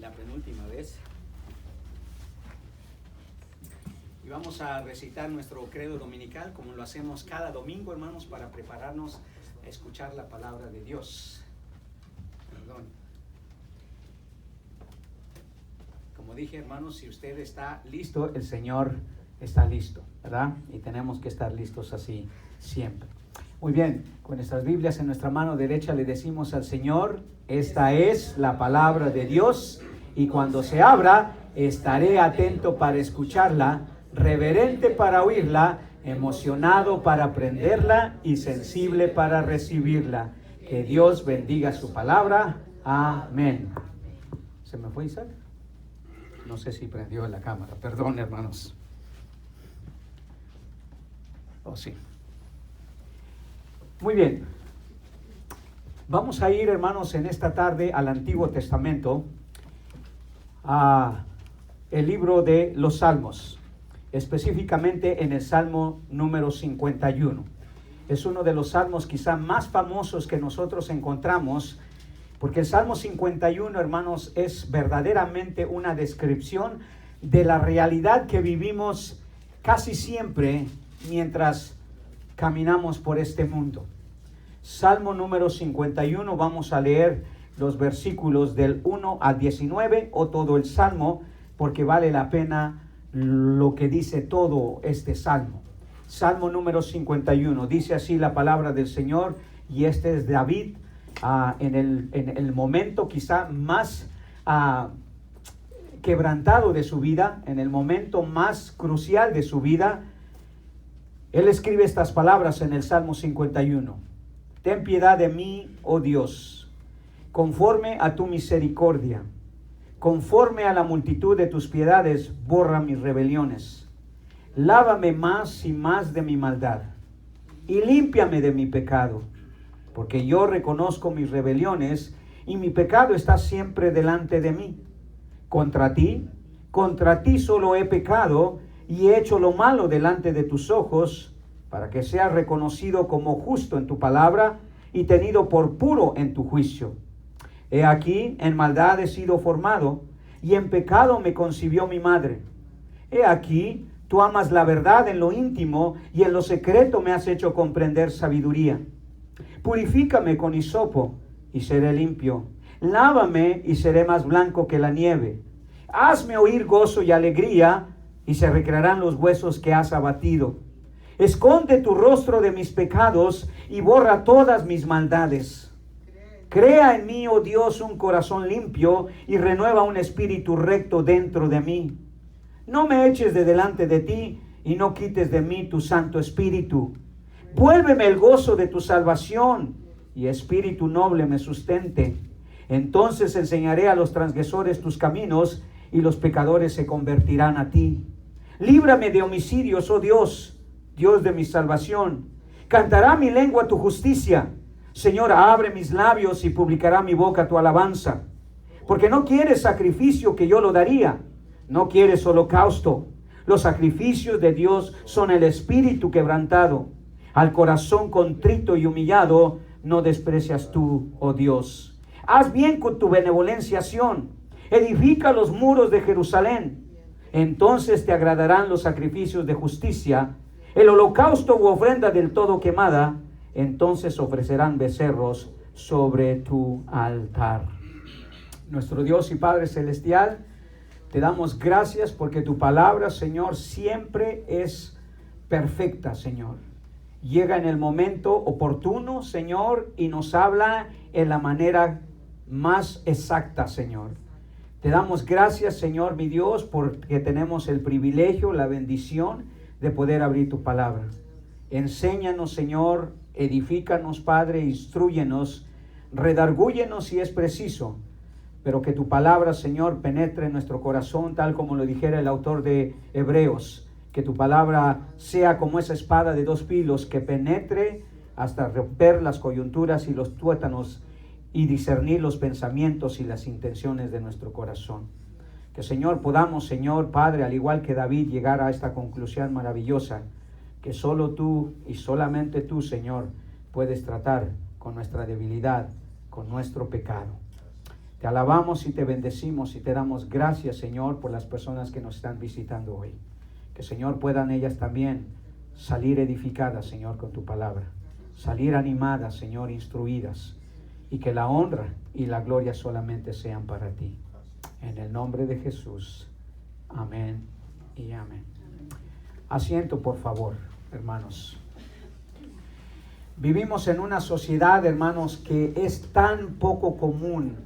la penúltima vez. Y vamos a recitar nuestro credo dominical como lo hacemos cada domingo, hermanos, para prepararnos a escuchar la palabra de Dios. Perdón. Como dije, hermanos, si usted está listo, el Señor está listo, ¿verdad? Y tenemos que estar listos así siempre. Muy bien, con nuestras Biblias en nuestra mano derecha le decimos al Señor: esta es la palabra de Dios, y cuando se abra, estaré atento para escucharla, reverente para oírla, emocionado para aprenderla y sensible para recibirla. Que Dios bendiga su palabra. Amén. ¿Se me fue Isaac? No sé si prendió la cámara. Perdón, hermanos. Oh, sí. Muy bien. Vamos a ir, hermanos, en esta tarde al Antiguo Testamento, a el libro de los Salmos, específicamente en el Salmo número 51. Es uno de los salmos quizá más famosos que nosotros encontramos, porque el Salmo 51, hermanos, es verdaderamente una descripción de la realidad que vivimos casi siempre mientras caminamos por este mundo. Salmo número 51, vamos a leer los versículos del 1 al 19 o todo el Salmo, porque vale la pena lo que dice todo este Salmo. Salmo número 51, dice así la palabra del Señor, y este es David en el momento quizá más quebrantado de su vida, en el momento más crucial de su vida. Él escribe estas palabras en el Salmo 51. Ten piedad de mí, oh Dios, conforme a tu misericordia, conforme a la multitud de tus piedades, borra mis rebeliones. Lávame más y más de mi maldad, y límpiame de mi pecado, porque yo reconozco mis rebeliones, y mi pecado está siempre delante de mí. Contra ti solo he pecado, y he hecho lo malo delante de tus ojos, para que seas reconocido como justo en tu palabra y tenido por puro en tu juicio. He aquí, en maldad he sido formado, y en pecado me concibió mi madre. He aquí, tú amas la verdad en lo íntimo, y en lo secreto me has hecho comprender sabiduría. Purifícame con hisopo, y seré limpio. Lávame, y seré más blanco que la nieve. Hazme oír gozo y alegría, y se recrearán los huesos que has abatido. Esconde tu rostro de mis pecados, y borra todas mis maldades. Crea en mí, oh Dios, un corazón limpio, y renueva un espíritu recto dentro de mí. No me eches de delante de ti, y no quites de mí tu Santo Espíritu. Vuélveme el gozo de tu salvación, y espíritu noble me sustente. Entonces enseñaré a los transgresores tus caminos, y los pecadores se convertirán a ti. Líbrame de homicidios, oh Dios, Dios de mi salvación. Cantará mi lengua tu justicia. Señor, abre mis labios y publicará mi boca tu alabanza. Porque no quieres sacrificio, que yo lo daría. No quieres holocausto. Los sacrificios de Dios son el espíritu quebrantado. Al corazón contrito y humillado no desprecias tú, oh Dios. Haz bien con tu benevolencia, Sión. Edifica los muros de Jerusalén. Entonces te agradarán los sacrificios de justicia, el holocausto u ofrenda del todo quemada. Entonces ofrecerán becerros sobre tu altar. Nuestro Dios y Padre Celestial, te damos gracias porque tu palabra, Señor, siempre es perfecta, Señor. Llega en el momento oportuno, Señor, y nos habla en la manera más exacta, Señor. Te damos gracias, Señor, mi Dios, porque tenemos el privilegio, la bendición de poder abrir tu palabra. Enséñanos, Señor, edifícanos, Padre, instrúyenos, redargúyenos si es preciso, pero que tu palabra, Señor, penetre en nuestro corazón, tal como lo dijera el autor de Hebreos. Que tu palabra sea como esa espada de dos filos, que penetre hasta romper las coyunturas y los tuétanos y discernir los pensamientos y las intenciones de nuestro corazón. Que, Señor, podamos, Señor, Padre, al igual que David, llegar a esta conclusión maravillosa, que solo tú y solamente tú, Señor, puedes tratar con nuestra debilidad, con nuestro pecado. Te alabamos y te bendecimos y te damos gracias, Señor, por las personas que nos están visitando hoy. Que, Señor, puedan ellas también salir edificadas, Señor, con tu palabra. Salir animadas, Señor, instruidas. Y que la honra y la gloria solamente sean para ti. En el nombre de Jesús. Amén y amén. Asiento, por favor, hermanos. Vivimos en una sociedad, hermanos, que es tan poco común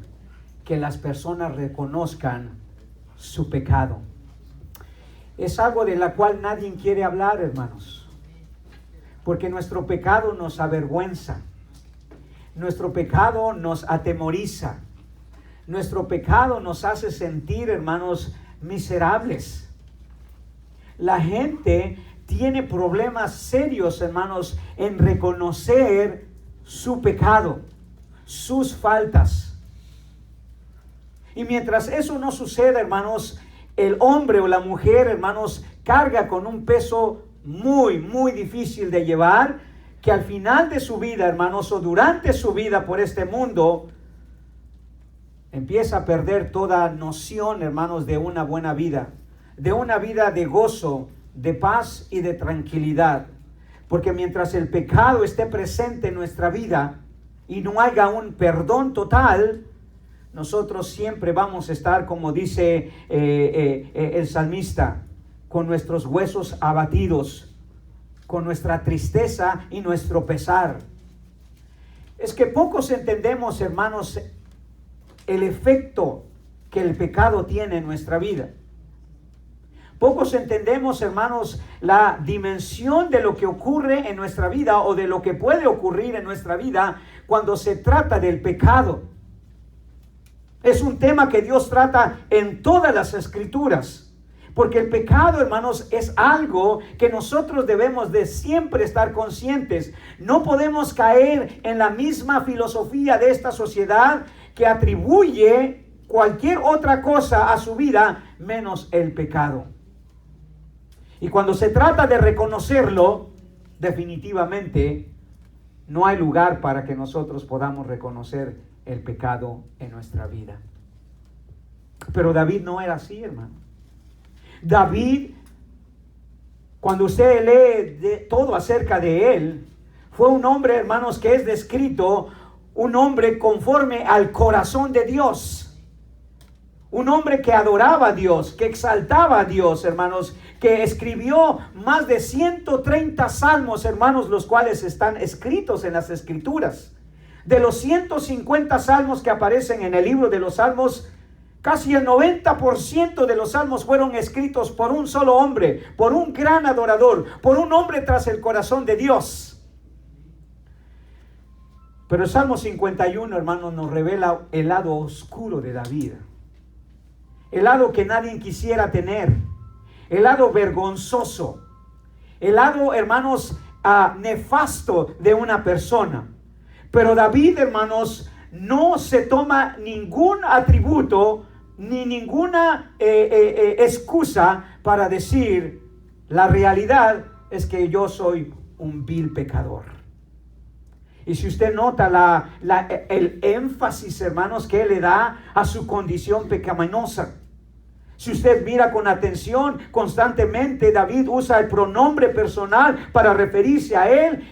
que las personas reconozcan su pecado. Es algo de la cual nadie quiere hablar, hermanos, porque nuestro pecado nos avergüenza, nuestro pecado nos atemoriza, nuestro pecado nos hace sentir, hermanos, miserables. La gente tiene problemas serios, hermanos, en reconocer su pecado, sus faltas. Y mientras eso no suceda, hermanos, el hombre o la mujer, hermanos, carga con un peso muy, muy difícil de llevar, que al final de su vida, hermanos, o durante su vida por este mundo, empieza a perder toda noción, hermanos, de una buena vida, de una vida de gozo, de paz y de tranquilidad. Porque mientras el pecado esté presente en nuestra vida y no haya un perdón total, nosotros siempre vamos a estar, como dice el salmista, con nuestros huesos abatidos, con nuestra tristeza y nuestro pesar. Es que pocos entendemos, hermanos, el efecto que el pecado tiene en nuestra vida. Pocos entendemos, hermanos, la dimensión de lo que ocurre en nuestra vida o de lo que puede ocurrir en nuestra vida cuando se trata del pecado. Es un tema que Dios trata en todas las escrituras, porque el pecado, hermanos, es algo que nosotros debemos de siempre estar conscientes. No podemos caer en la misma filosofía de esta sociedad que atribuye cualquier otra cosa a su vida menos el pecado. Y cuando se trata de reconocerlo, definitivamente no hay lugar para que nosotros podamos reconocer el pecado en nuestra vida. Pero David no era así, hermano. David, cuando usted lee todo acerca de él, fue un hombre, hermanos, que es descrito un hombre conforme al corazón de Dios. Un hombre que adoraba a Dios, que exaltaba a Dios, hermanos, que escribió más de 130 salmos, hermanos, los cuales están escritos en las escrituras. De los 150 salmos que aparecen en el libro de los salmos, casi el 90% de los salmos fueron escritos por un solo hombre, por un gran adorador, por un hombre tras el corazón de Dios. Pero el Salmo 51, hermanos, nos revela el lado oscuro de David. El lado que nadie quisiera tener. El lado vergonzoso. El lado, hermanos, nefasto de una persona. Pero David, hermanos, no se toma ningún atributo ni ninguna excusa para decir: la realidad es que yo soy un vil pecador. Y si usted nota el énfasis, hermanos, que él le da a su condición pecaminosa. Si usted mira con atención, constantemente David usa el pronombre personal para referirse a él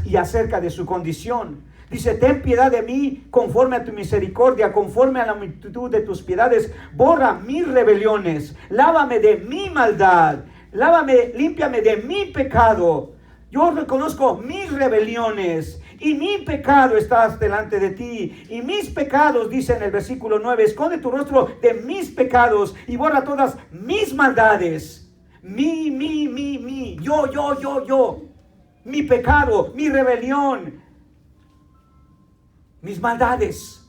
y acerca de su condición. Dice: ten piedad de mí conforme a tu misericordia, conforme a la multitud de tus piedades. Borra mis rebeliones, lávame de mi maldad, lávame, límpiame de mi pecado. Yo reconozco mis rebeliones y mi pecado estás delante de ti. Y mis pecados, dice en el versículo 9, esconde tu rostro de mis pecados y borra todas mis maldades. Yo. Mi pecado, mi rebelión, mis maldades.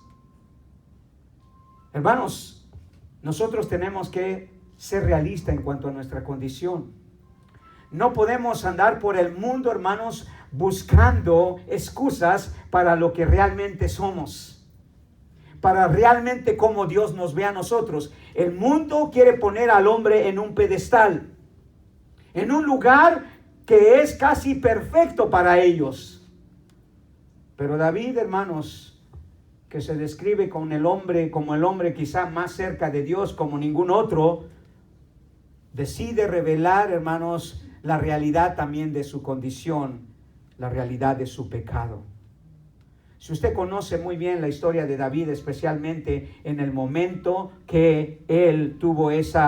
Hermanos, nosotros tenemos que ser realistas en cuanto a nuestra condición. No podemos andar por el mundo, hermanos, buscando excusas para lo que realmente somos, para realmente cómo Dios nos ve a nosotros. El mundo quiere poner al hombre en un pedestal, en un lugar que es casi perfecto para ellos. Pero David, hermanos, que se describe con el hombre, como el hombre quizá más cerca de Dios como ningún otro, decide revelar, hermanos, la realidad también de su condición, la realidad de su pecado. Si usted conoce muy bien la historia de David, especialmente en el momento que él tuvo este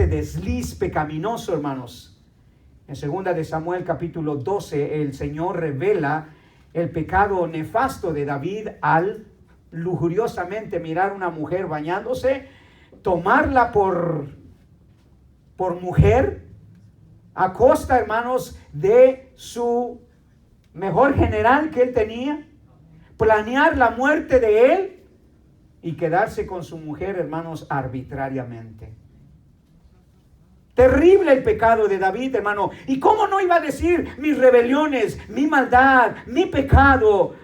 desliz pecaminoso, hermanos, en 2 de Samuel capítulo 12, el Señor revela el pecado nefasto de David al lujuriosamente mirar a una mujer bañándose, tomarla por mujer, a costa, hermanos, de su mejor general que él tenía, planear la muerte de él y quedarse con su mujer, hermanos, arbitrariamente. Terrible el pecado de David, hermano. ¿Y cómo no iba a decir mis rebeliones, mi maldad, mi pecado,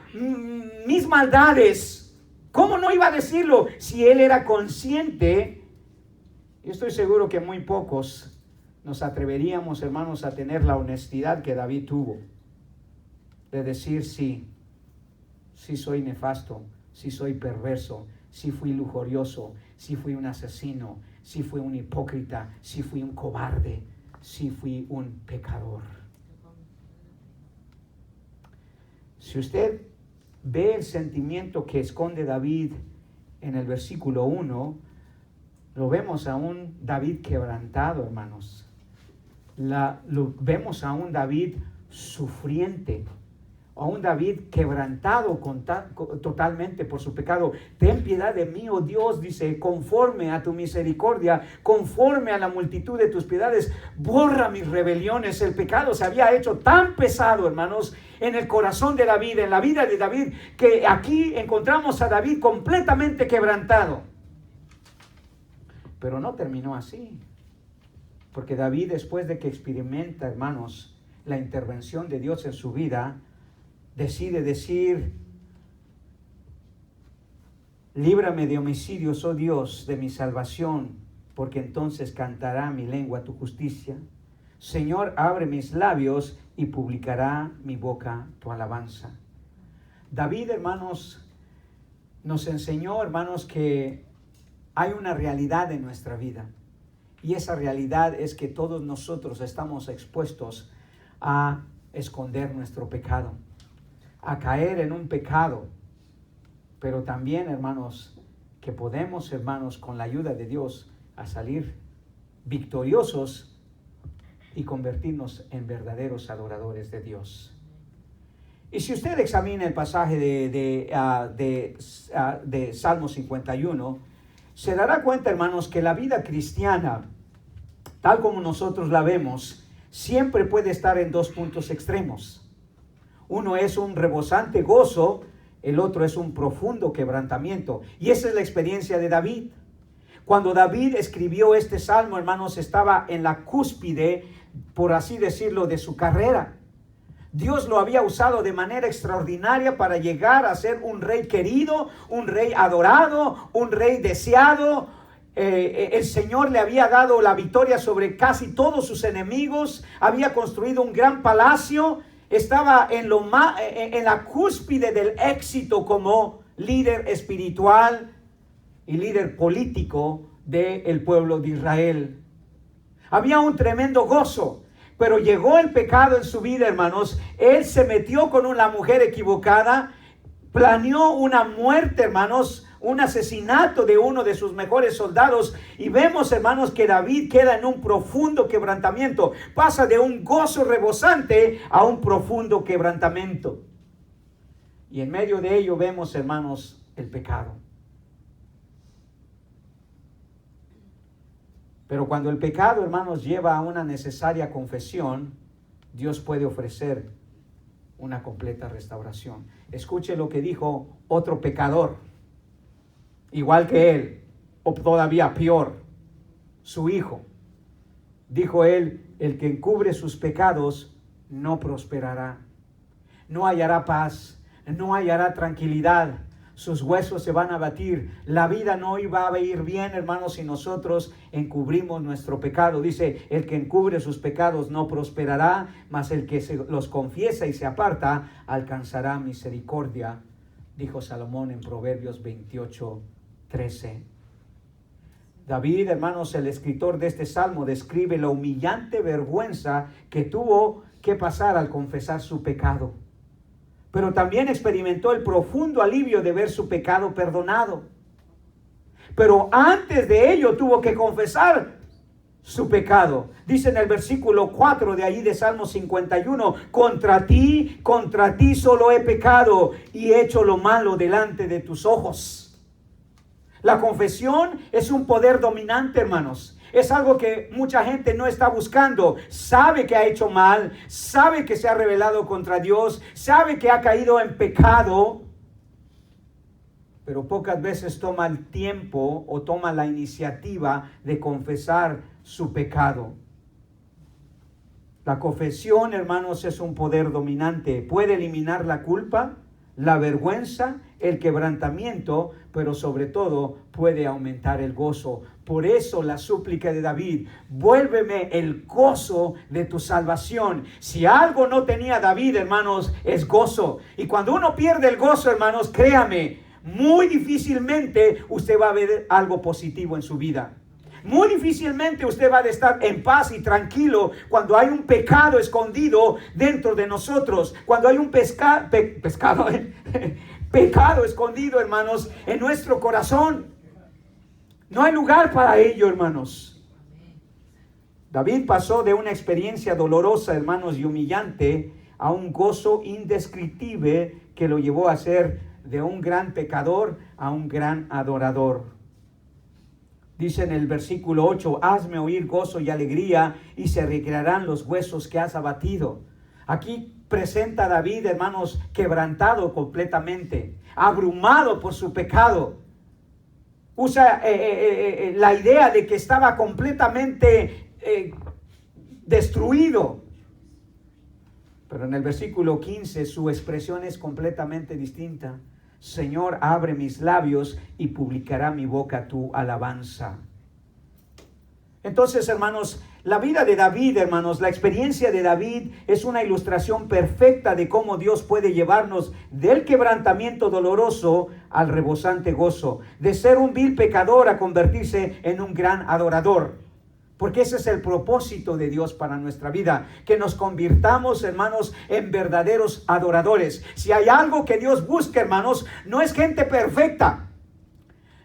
mis maldades? ¿Cómo no iba a decirlo si él era consciente? Yo estoy seguro que muy pocos nos atreveríamos, hermanos, a tener la honestidad que David tuvo. De decir sí soy nefasto, sí soy perverso, sí fui lujurioso, sí fui un asesino, sí fui un hipócrita, sí fui un cobarde, sí fui un pecador. Si usted ve el sentimiento que esconde David en el versículo 1, lo vemos a un David quebrantado, hermanos. Lo vemos a un David sufriente, a un David quebrantado totalmente por su pecado. Ten piedad de mí, oh Dios, dice, conforme a tu misericordia, conforme a la multitud de tus piedades, borra mis rebeliones. El pecado se había hecho tan pesado, hermanos, en el corazón de David, en la vida de David, que aquí encontramos a David completamente quebrantado. Pero no terminó así, porque David, después de que experimenta, hermanos, la intervención de Dios en su vida, decide decir: líbrame de homicidios, oh Dios, de mi salvación, porque entonces cantará mi lengua tu justicia. Señor, abre mis labios y publicará mi boca tu alabanza. David, hermanos, nos enseñó, hermanos, que hay una realidad en nuestra vida, y esa realidad es que todos nosotros estamos expuestos a esconder nuestro pecado, a caer en un pecado, pero también, hermanos, que podemos, hermanos, con la ayuda de Dios, a salir victoriosos y convertirnos en verdaderos adoradores de Dios. Y si usted examina el pasaje de Salmo 51, se dará cuenta, hermanos, que la vida cristiana, tal como nosotros la vemos, siempre puede estar en dos puntos extremos. Uno es un rebosante gozo, el otro es un profundo quebrantamiento. Y esa es la experiencia de David. Cuando David escribió este salmo, hermanos, estaba en la cúspide, por así decirlo, de su carrera. Dios lo había usado de manera extraordinaria para llegar a ser un rey querido, un rey adorado, un rey deseado. El Señor le había dado la victoria sobre casi todos sus enemigos, había construido un gran palacio, estaba en la cúspide del éxito como líder espiritual y líder político del pueblo de Israel. Había un tremendo gozo. Pero llegó el pecado en su vida, hermanos. Él se metió con una mujer equivocada, planeó una muerte, hermanos, un asesinato de uno de sus mejores soldados. Y vemos, hermanos, que David queda en un profundo quebrantamiento. Pasa de un gozo rebosante a un profundo quebrantamiento. Y en medio de ello vemos, hermanos, el pecado. Pero cuando el pecado, hermanos, lleva a una necesaria confesión, Dios puede ofrecer una completa restauración. Escuche lo que dijo otro pecador, igual que él, o todavía peor, su hijo. Dijo él: el que encubre sus pecados no prosperará, no hallará paz, no hallará tranquilidad. Sus huesos se van a batir. La vida no iba a ir bien, hermanos, si nosotros encubrimos nuestro pecado. Dice: el que encubre sus pecados no prosperará, mas el que los confiesa y se aparta alcanzará misericordia dijo Salomón en Proverbios 28:13. David, hermanos, el escritor de este salmo, describe la humillante vergüenza que tuvo que pasar al confesar su pecado. Pero también experimentó el profundo alivio de ver su pecado perdonado. Pero antes de ello tuvo que confesar su pecado. Dice en el versículo 4 de ahí de Salmo 51, contra ti solo he pecado y he hecho lo malo delante de tus ojos. La confesión es un poder dominante, hermanos. Es algo que mucha gente no está buscando. Sabe que ha hecho mal, sabe que se ha rebelado contra Dios, sabe que ha caído en pecado, pero pocas veces toma el tiempo o toma la iniciativa de confesar su pecado. La confesión, hermanos, es un poder dominante. Puede eliminar la culpa, la vergüenza, el quebrantamiento, pero sobre todo puede aumentar el gozo. Por eso la súplica de David: vuélveme el gozo de tu salvación. Si algo no tenía David, hermanos, es gozo. Y cuando uno pierde el gozo, hermanos, créame, muy difícilmente usted va a ver algo positivo en su vida. Muy difícilmente usted va a estar en paz y tranquilo cuando hay un pecado escondido dentro de nosotros. Cuando hay un pecado escondido, hermanos, en nuestro corazón. No hay lugar para ello, hermanos. David pasó de una experiencia dolorosa, hermanos, y humillante a un gozo indescriptible que lo llevó a ser de un gran pecador a un gran adorador. Dice en el versículo 8, hazme oír gozo y alegría, y se recrearán los huesos que has abatido. Aquí presenta a David, hermanos, quebrantado completamente, abrumado por su pecado. Usa la idea de que estaba completamente destruido. Pero en el versículo 15 su expresión es completamente distinta. Señor, abre mis labios y publicará mi boca tu alabanza. Entonces, hermanos, la vida de David, hermanos, la experiencia de David es una ilustración perfecta de cómo Dios puede llevarnos del quebrantamiento doloroso al rebosante gozo, de ser un vil pecador a convertirse en un gran adorador. Porque ese es el propósito de Dios para nuestra vida, que nos convirtamos, hermanos, en verdaderos adoradores. Si hay algo que Dios busca, hermanos, no es gente perfecta,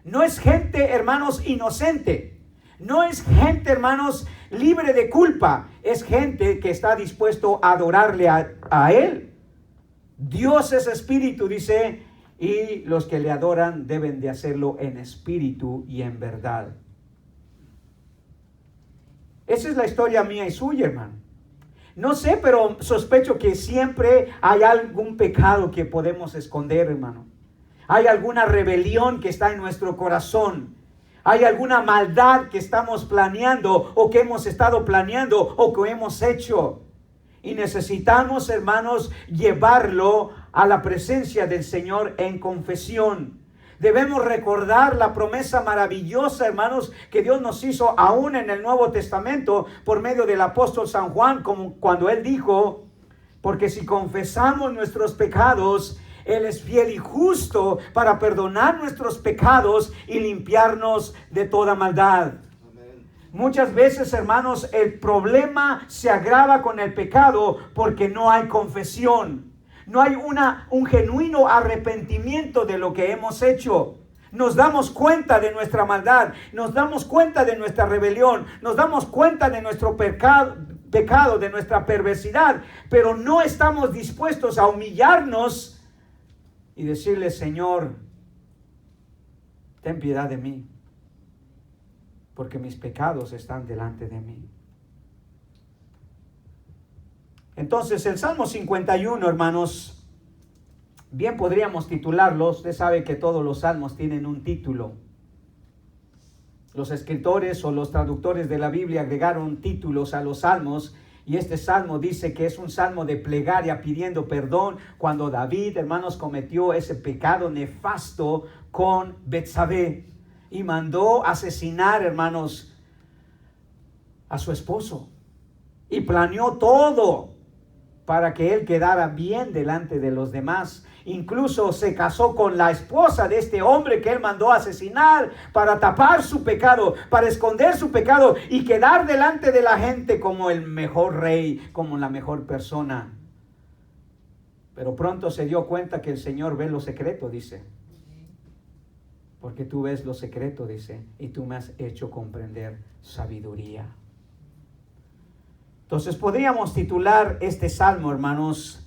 no es gente, hermanos, inocente, no es gente, hermanos, libre de culpa, es gente que está dispuesto a adorarle a Él. Dios es espíritu, dice, y los que le adoran deben de hacerlo en espíritu y en verdad. Esa es la historia mía y suya, hermano. No sé, pero sospecho que siempre hay algún pecado que podemos esconder, hermano. Hay alguna rebelión que está en nuestro corazón. Hay alguna maldad que estamos planeando o que hemos estado planeando o que hemos hecho. Y necesitamos, hermanos, llevarlo a la presencia del Señor en confesión. Debemos recordar la promesa maravillosa, hermanos, que Dios nos hizo aún en el Nuevo Testamento por medio del apóstol San Juan, como cuando él dijo: porque si confesamos nuestros pecados, Él es fiel y justo para perdonar nuestros pecados y limpiarnos de toda maldad. Muchas veces, hermanos, el problema se agrava con el pecado porque no hay confesión. No hay un genuino arrepentimiento de lo que hemos hecho. Nos damos cuenta de nuestra maldad, nos damos cuenta de nuestra rebelión, nos damos cuenta de nuestro pecado, de nuestra perversidad, pero no estamos dispuestos a humillarnos y decirle: Señor, ten piedad de mí, porque mis pecados están delante de mí. Entonces, el Salmo 51, hermanos, bien podríamos titularlos. Usted sabe que todos los salmos tienen un título. Los escritores o los traductores de la Biblia agregaron títulos a los salmos, y este salmo dice que es un salmo de plegaria pidiendo perdón cuando David, hermanos, cometió ese pecado nefasto con Betsabé y mandó asesinar, hermanos, a su esposo, y planeó todo para que él quedara bien delante de los demás. incluso se casó con la esposa de este hombre que él mandó a asesinar para tapar su pecado, para esconder su pecado y quedar delante de la gente como el mejor rey, como la mejor persona. Pero pronto se dio cuenta que el Señor ve lo secreto, dice. Porque tú ves lo secreto, dice, y tú me has hecho comprender sabiduría. Entonces podríamos titular este salmo, hermanos,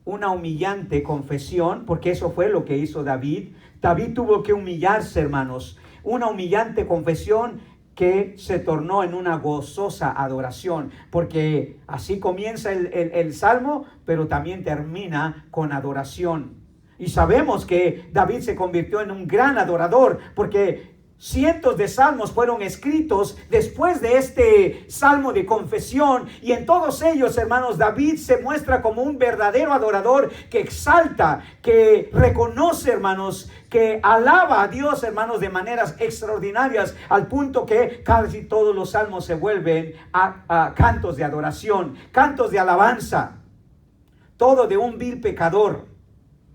una humillante confesión, porque eso fue lo que hizo David. David tuvo que humillarse, hermanos, una humillante confesión que se tornó en una gozosa adoración, porque así comienza el salmo, pero también termina con adoración. Y sabemos que David se convirtió en un gran adorador, porque cientos de salmos fueron escritos después de este salmo de confesión, y en todos ellos, hermanos, David se muestra como un verdadero adorador que exalta, que reconoce, hermanos, que alaba a Dios, hermanos, de maneras extraordinarias, al punto que casi todos los salmos se vuelven a cantos de adoración, cantos de alabanza, todo de un vil pecador,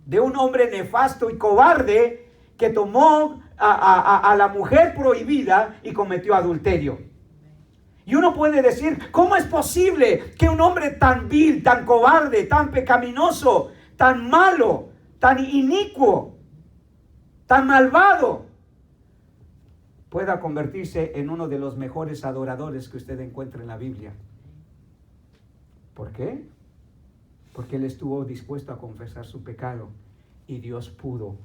de un hombre nefasto y cobarde que tomó a la mujer prohibida y cometió adulterio. Y uno puede decir, ¿cómo es posible que un hombre tan vil, tan cobarde, tan pecaminoso, tan malo, tan inicuo, tan malvado, pueda convertirse en uno de los mejores adoradores que usted encuentra en la Biblia? ¿Por qué? Porque él estuvo dispuesto a confesar su pecado y Dios pudo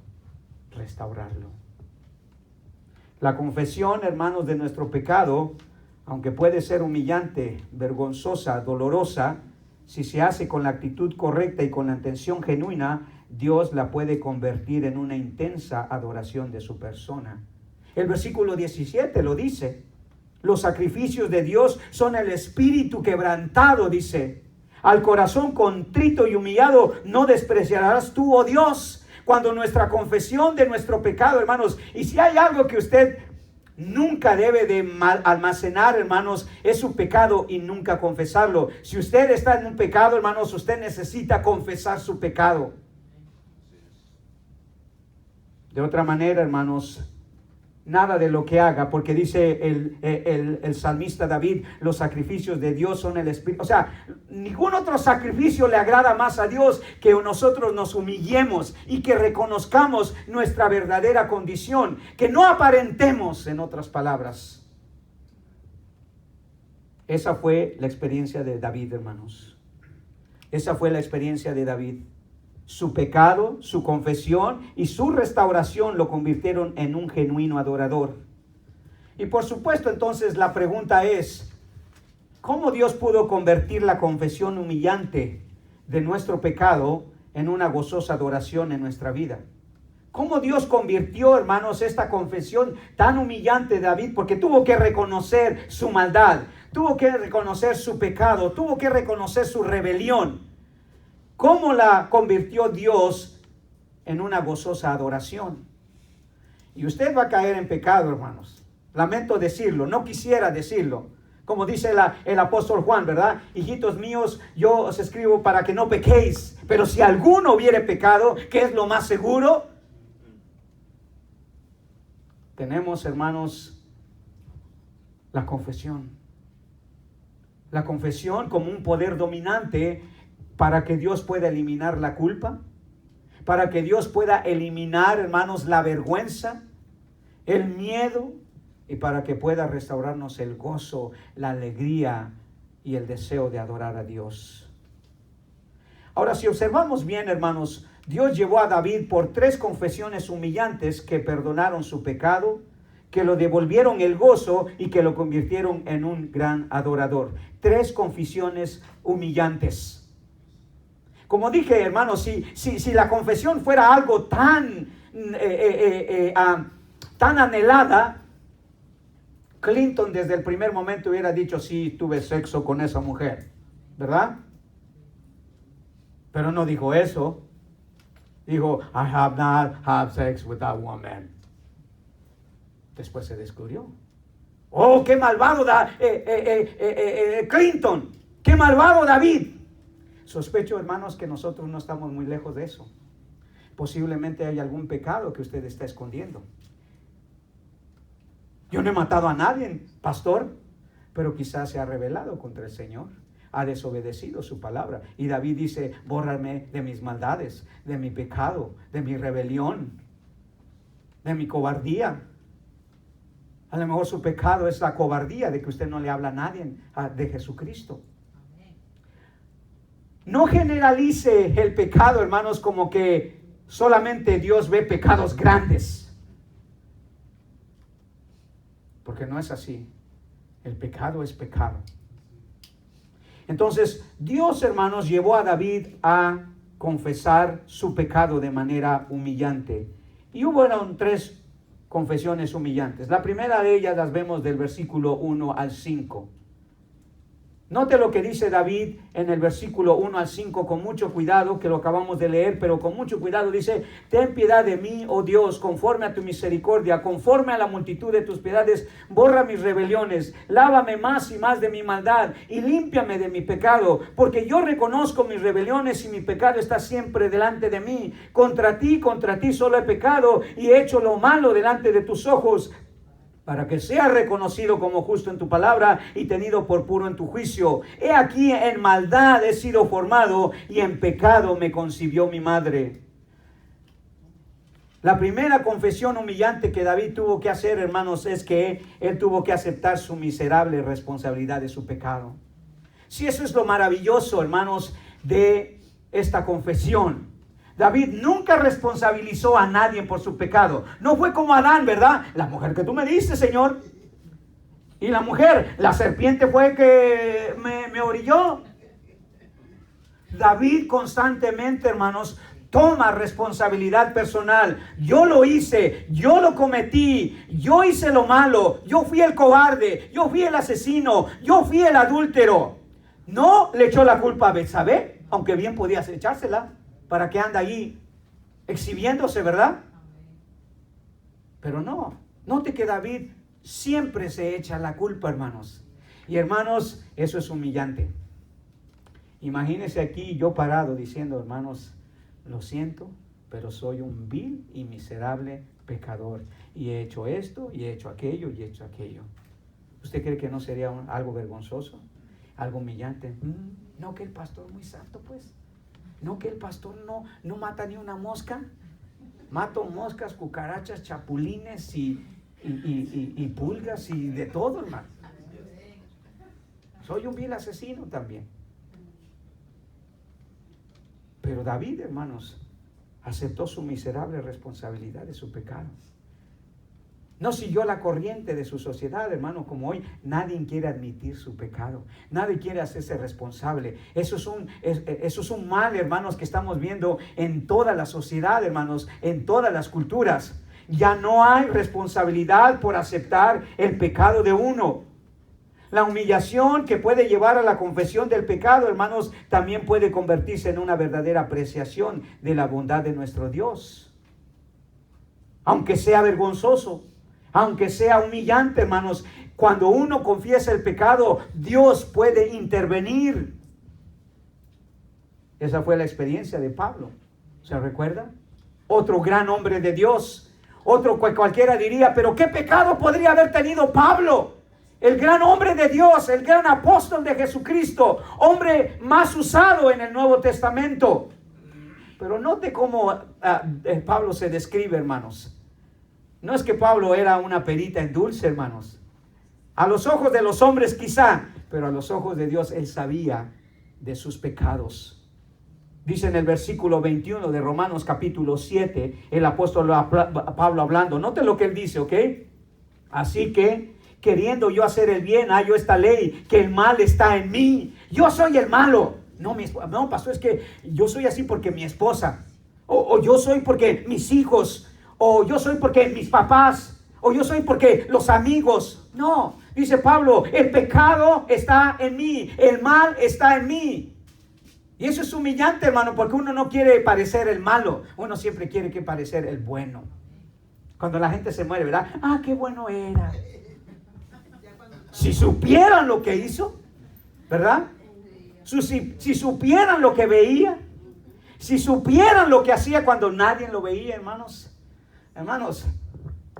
restaurarlo. La confesión, hermanos, de nuestro pecado, aunque puede ser humillante, vergonzosa, dolorosa, si se hace con la actitud correcta y con la intención genuina, Dios la puede convertir en una intensa adoración de su persona. El versículo 17 lo dice. Los sacrificios de Dios son el espíritu quebrantado, dice. Al corazón contrito y humillado no despreciarás tú, oh Dios. Cuando nuestra confesión de nuestro pecado, hermanos, y si hay algo que usted nunca debe de almacenar, hermanos, es su pecado y nunca confesarlo. Si usted está en un pecado, hermanos, usted necesita confesar su pecado. De otra manera, hermanos, nada de lo que haga, porque dice el salmista David, los sacrificios de Dios son el espíritu. O sea, ningún otro sacrificio le agrada más a Dios que nosotros nos humillemos y que reconozcamos nuestra verdadera condición, que no aparentemos, en otras palabras. Esa fue la experiencia de David, hermanos. Esa fue la experiencia de David. Su pecado, su confesión y su restauración lo convirtieron en un genuino adorador. Y por supuesto, entonces la pregunta es, ¿cómo Dios pudo convertir la confesión humillante de nuestro pecado en una gozosa adoración en nuestra vida? ¿Cómo Dios convirtió, hermanos, esta confesión tan humillante de David? Porque tuvo que reconocer su maldad, tuvo que reconocer su pecado, tuvo que reconocer su rebelión. ¿Cómo la convirtió Dios en una gozosa adoración? Y usted va a caer en pecado, hermanos. Lamento decirlo, no quisiera decirlo. Como dice el apóstol Juan, ¿verdad? Hijitos míos, yo os escribo para que no pequéis. Pero si alguno hubiere pecado, ¿qué es lo más seguro? Tenemos, hermanos, la confesión. La confesión como un poder dominante para que Dios pueda eliminar la culpa, para que Dios pueda eliminar, hermanos, la vergüenza, el miedo, y para que pueda restaurarnos el gozo, la alegría y el deseo de adorar a Dios. Ahora, si observamos bien, hermanos, Dios llevó a David por 3 confesiones humillantes que perdonaron su pecado, que lo devolvieron el gozo y que lo convirtieron en un gran adorador. 3 confesiones humillantes. Como dije, hermanos, si la confesión fuera algo tan anhelada, Clinton desde el primer momento hubiera dicho, sí, tuve sexo con esa mujer, ¿verdad? Pero no dijo eso. Dijo, I have not had sex with that woman. Después se descubrió. Oh, qué malvado Clinton, qué malvado David. Sospecho, hermanos, que nosotros no estamos muy lejos de eso. Posiblemente hay algún pecado que usted está escondiendo. Yo no he matado a nadie, pastor, pero quizás se ha rebelado contra el Señor. Ha desobedecido su palabra. Y David dice, bórrame de mis maldades, de mi pecado, de mi rebelión, de mi cobardía. A lo mejor su pecado es la cobardía de que usted no le habla a nadie de Jesucristo. No generalice el pecado, hermanos, como que solamente Dios ve pecados grandes. Porque no es así. El pecado es pecado. Entonces, Dios, hermanos, llevó a David a confesar su pecado de manera humillante. Y hubo 3 confesiones humillantes. La primera de ellas las vemos del versículo 1 al 5. Note lo que dice David en el versículo 1 al 5 con mucho cuidado, que lo acabamos de leer, pero con mucho cuidado dice: ten piedad de mí, oh Dios, conforme a tu misericordia, conforme a la multitud de tus piedades, borra mis rebeliones, lávame más y más de mi maldad y límpiame de mi pecado, porque yo reconozco mis rebeliones y mi pecado está siempre delante de mí. Contra ti solo he pecado y he hecho lo malo delante de tus ojos, para que sea reconocido como justo en tu palabra y tenido por puro en tu juicio. He aquí, en maldad he sido formado y en pecado me concibió mi madre. La primera confesión humillante que David tuvo que hacer, hermanos, es que él tuvo que aceptar su miserable responsabilidad de su pecado. Si eso es lo maravilloso, hermanos, de esta confesión. David nunca responsabilizó a nadie por su pecado. No fue como Adán, ¿verdad? La mujer que tú me diste, Señor. Y la mujer, la serpiente fue que me orilló. David constantemente, hermanos, toma responsabilidad personal. Yo lo hice, yo lo cometí, yo hice lo malo, yo fui el cobarde, yo fui el asesino, yo fui el adúltero. No le echó la culpa a Betsabé, aunque bien podías echársela. ¿Para qué anda ahí exhibiéndose, verdad? Pero no. Note que David siempre se echa la culpa, hermanos. Y hermanos, eso es humillante. Imagínense aquí yo parado diciendo: hermanos, lo siento, pero soy un vil y miserable pecador. Y he hecho esto, y he hecho aquello, y he hecho aquello. ¿Usted cree que no sería algo vergonzoso? Algo humillante. No, que el pastor muy santo, pues. No, que el pastor no mata ni una mosca. Mato moscas, cucarachas, chapulines y pulgas y de todo, hermano. Soy un vil asesino también. Pero David, hermanos, aceptó su miserable responsabilidad de su pecado. No siguió la corriente de su sociedad, hermano, como hoy. Nadie quiere admitir su pecado. Nadie quiere hacerse responsable. Eso es un mal, hermanos, que estamos viendo en toda la sociedad, hermanos, en todas las culturas. Ya no hay responsabilidad por aceptar el pecado de uno. La humillación que puede llevar a la confesión del pecado, hermanos, también puede convertirse en una verdadera apreciación de la bondad de nuestro Dios. Aunque sea vergonzoso, aunque sea humillante, hermanos, cuando uno confiesa el pecado, Dios puede intervenir. Esa fue la experiencia de Pablo. ¿Se recuerda? Otro gran hombre de Dios. Otro que cualquiera diría: pero ¿qué pecado podría haber tenido Pablo? El gran hombre de Dios, el gran apóstol de Jesucristo, hombre más usado en el Nuevo Testamento. Pero note cómo Pablo se describe, hermanos. No es que Pablo era una perita en dulce, hermanos. A los ojos de los hombres quizá, pero a los ojos de Dios él sabía de sus pecados. Dice en el versículo 21 de Romanos capítulo 7, el apóstol Pablo hablando. Note lo que él dice, ¿ok? Así que, queriendo yo hacer el bien, hallo esta ley, que el mal está en mí. Yo soy el malo. No, pastor, es que yo soy así porque mi esposa. O yo soy porque mis hijos. O yo soy porque mis papás, o yo soy porque los amigos. No, dice Pablo, el pecado está en mí, el mal está en mí. Y eso es humillante, hermano, porque uno no quiere parecer el malo, uno siempre quiere parecer el bueno. Cuando la gente se muere, ¿verdad? Ah, qué bueno era. Si supieran lo que hizo, ¿verdad? Si supieran lo que veía, Si supieran lo que hacía cuando nadie lo veía, hermanos. Hermanos,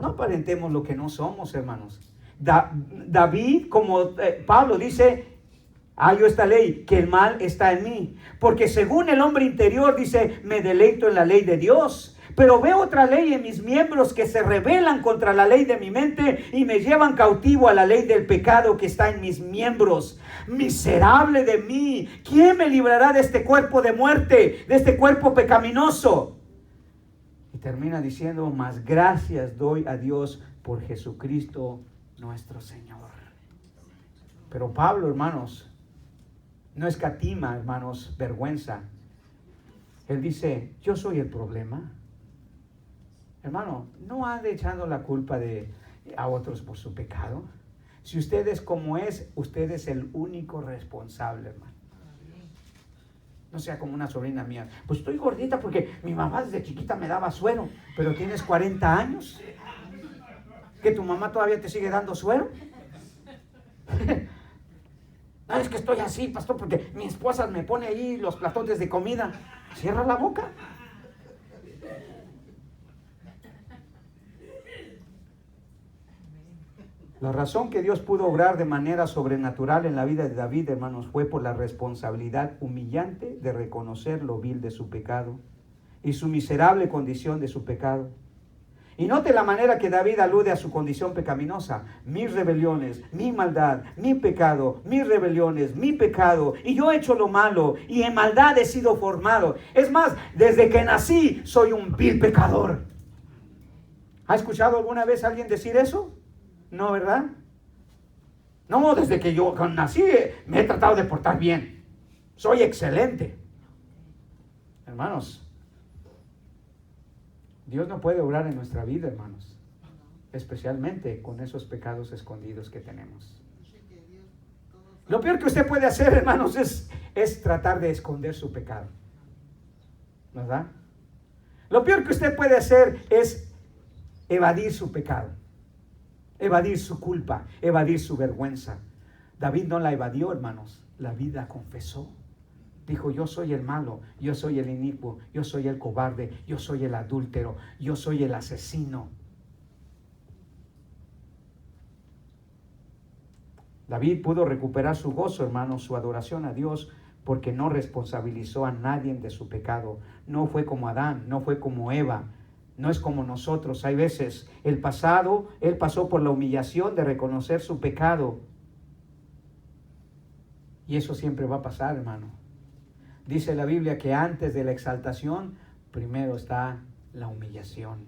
no aparentemos lo que no somos, hermanos. David, como Pablo dice, hallo esta ley, que el mal está en mí. Porque según el hombre interior dice, me deleito en la ley de Dios. Pero veo otra ley en mis miembros que se rebelan contra la ley de mi mente y me llevan cautivo a la ley del pecado que está en mis miembros. Miserable de mí, ¿quién me librará de este cuerpo de muerte, de este cuerpo pecaminoso? Y termina diciendo, mas gracias doy a Dios por Jesucristo nuestro Señor. Pero Pablo, hermanos, no escatima, hermanos, vergüenza. Él dice, yo soy el problema. Hermano, no ande echando la culpa a otros por su pecado. Si usted es como es, usted es el único responsable, hermano. No sea como una sobrina mía. Pues estoy gordita porque mi mamá desde chiquita me daba suero. Pero tienes 40 años. ¿Que tu mamá todavía te sigue dando suero? No, es que estoy así, pastor, porque mi esposa me pone ahí los platones de comida. Cierra la boca. La razón que Dios pudo obrar de manera sobrenatural en la vida de David, hermanos, fue por la responsabilidad humillante de reconocer lo vil de su pecado y su miserable condición de su pecado. Y note la manera que David alude a su condición pecaminosa. Mis rebeliones, mi maldad, mi pecado, mis rebeliones, mi pecado. Y yo he hecho lo malo y en maldad he sido formado. Es más, desde que nací soy un vil pecador. ¿Ha escuchado alguna vez a alguien decir eso? No, ¿verdad? No, desde que yo nací me he tratado de portar bien. Soy excelente. Hermanos, Dios no puede obrar en nuestra vida, hermanos. Especialmente con esos pecados escondidos que tenemos. Lo peor que usted puede hacer, hermanos, es tratar de esconder su pecado. ¿Verdad? Lo peor que usted puede hacer es evadir su pecado. Evadir su culpa, evadir su vergüenza. David no la evadió, hermanos. David la confesó. Dijo, yo soy el malo, yo soy el inicuo, yo soy el cobarde, yo soy el adúltero, yo soy el asesino. David pudo recuperar su gozo, hermanos, su adoración a Dios, porque no responsabilizó a nadie de su pecado. No fue como Adán, no fue como Eva. No es como nosotros. Hay veces él pasó por la humillación de reconocer su pecado. Y eso siempre va a pasar, hermano. Dice la Biblia que antes de la exaltación, primero está la humillación.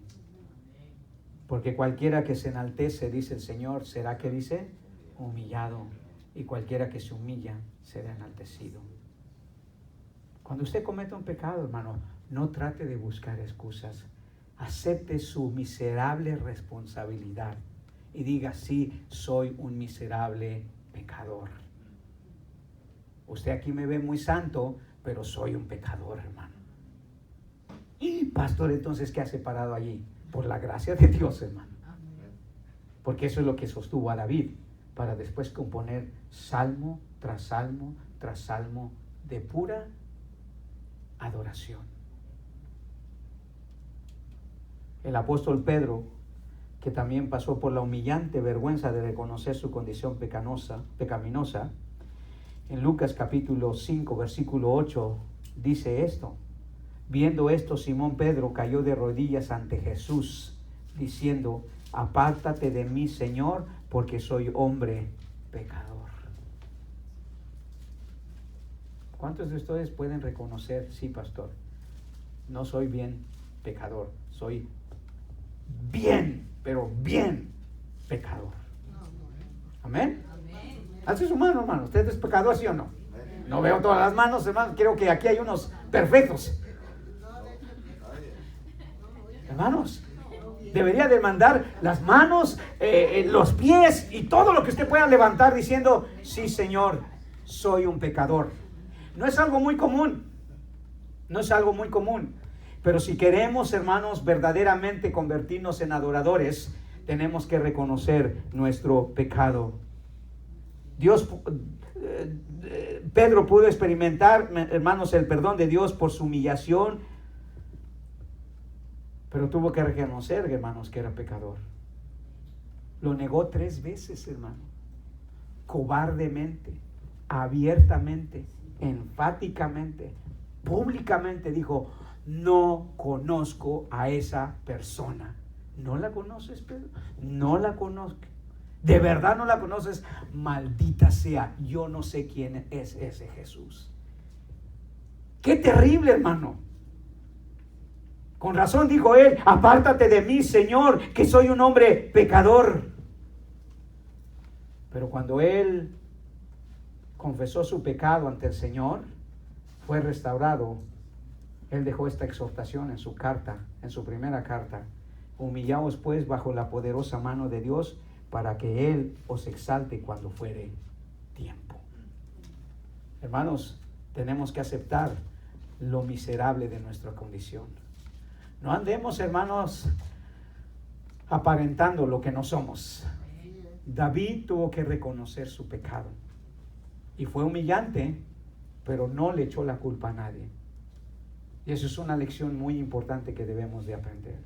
Porque cualquiera que se enaltece, dice el Señor, será, ¿qué dice? Humillado. Y cualquiera que se humilla, será enaltecido. Cuando usted cometa un pecado, hermano, no trate de buscar excusas. Acepte su miserable responsabilidad y diga, sí, soy un miserable pecador. Usted aquí me ve muy santo, pero soy un pecador, hermano. Y pastor, entonces, ¿qué ha separado allí? Por la gracia de Dios, hermano. Porque eso es lo que sostuvo a David, para después componer salmo tras salmo tras salmo de pura adoración. El apóstol Pedro, que también pasó por la humillante vergüenza de reconocer su condición pecaminosa, en Lucas capítulo 5, versículo 8, dice esto. Viendo esto, Simón Pedro cayó de rodillas ante Jesús, diciendo, apártate de mí, Señor, porque soy hombre pecador. ¿Cuántos de ustedes pueden reconocer, sí, pastor, no soy bien pecador, soy bien, pero bien pecador? Amén. Alce su mano, hermano. ¿Usted es pecador, sí o no? No veo todas las manos, hermano. Creo que aquí hay unos perfectos. Hermanos, debería de mandar las manos, los pies y todo lo que usted pueda levantar diciendo, sí, Señor, soy un pecador. No es algo muy común. No es algo muy común. Pero si queremos, hermanos, verdaderamente convertirnos en adoradores, tenemos que reconocer nuestro pecado. Pedro pudo experimentar, hermanos, el perdón de Dios por su humillación, pero tuvo que reconocer, hermanos, que era pecador. Lo negó 3 veces, hermano, cobardemente, abiertamente, enfáticamente, públicamente dijo: no conozco a esa persona. ¿No la conoces, Pedro? No la conozco. ¿De verdad no la conoces? Maldita sea, yo no sé quién es ese Jesús. Qué terrible, hermano. Con razón dijo él: apártate de mí, Señor, que soy un hombre pecador. Pero cuando él confesó su pecado ante el Señor, fue restaurado. Él dejó esta exhortación en su carta, en su primera carta: humillaos pues bajo la poderosa mano de Dios, para que Él os exalte cuando fuere tiempo. Hermanos, tenemos que aceptar lo miserable de nuestra condición. No andemos, hermanos, aparentando lo que no somos. David tuvo que reconocer su pecado. Y fue humillante, pero no le echó la culpa a nadie. Y eso es una lección muy importante que debemos de aprender.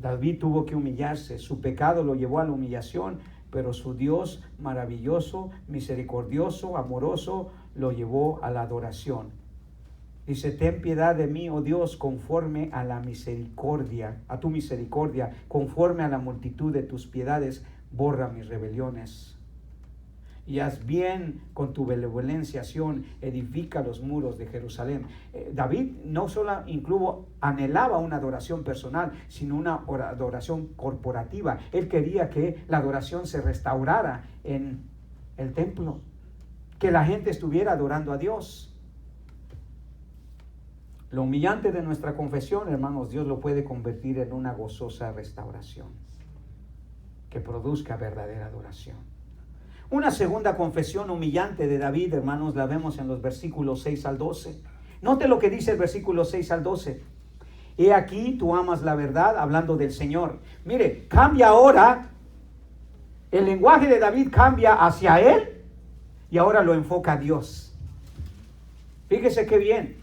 David tuvo que humillarse. Su pecado lo llevó a la humillación, pero su Dios maravilloso, misericordioso, amoroso, lo llevó a la adoración. Dice: ten piedad de mí, oh Dios, conforme a la misericordia, a tu misericordia, conforme a la multitud de tus piedades, borra mis rebeliones. Y haz bien con tu benevolencia, Sión, edifica los muros de Jerusalén. David no solo anhelaba una adoración personal, sino una adoración corporativa. Él quería que la adoración se restaurara en el templo, que la gente estuviera adorando a Dios. Lo humillante de nuestra confesión, hermanos, Dios lo puede convertir en una gozosa restauración que produzca verdadera adoración. Una segunda confesión humillante de David, hermanos, la vemos en los versículos 6 al 12. Note lo que dice el versículo 6 al 12. He aquí, tú amas la verdad, hablando del Señor. Mire, cambia ahora, el lenguaje de David cambia hacia él y ahora lo enfoca a Dios. Fíjese qué bien.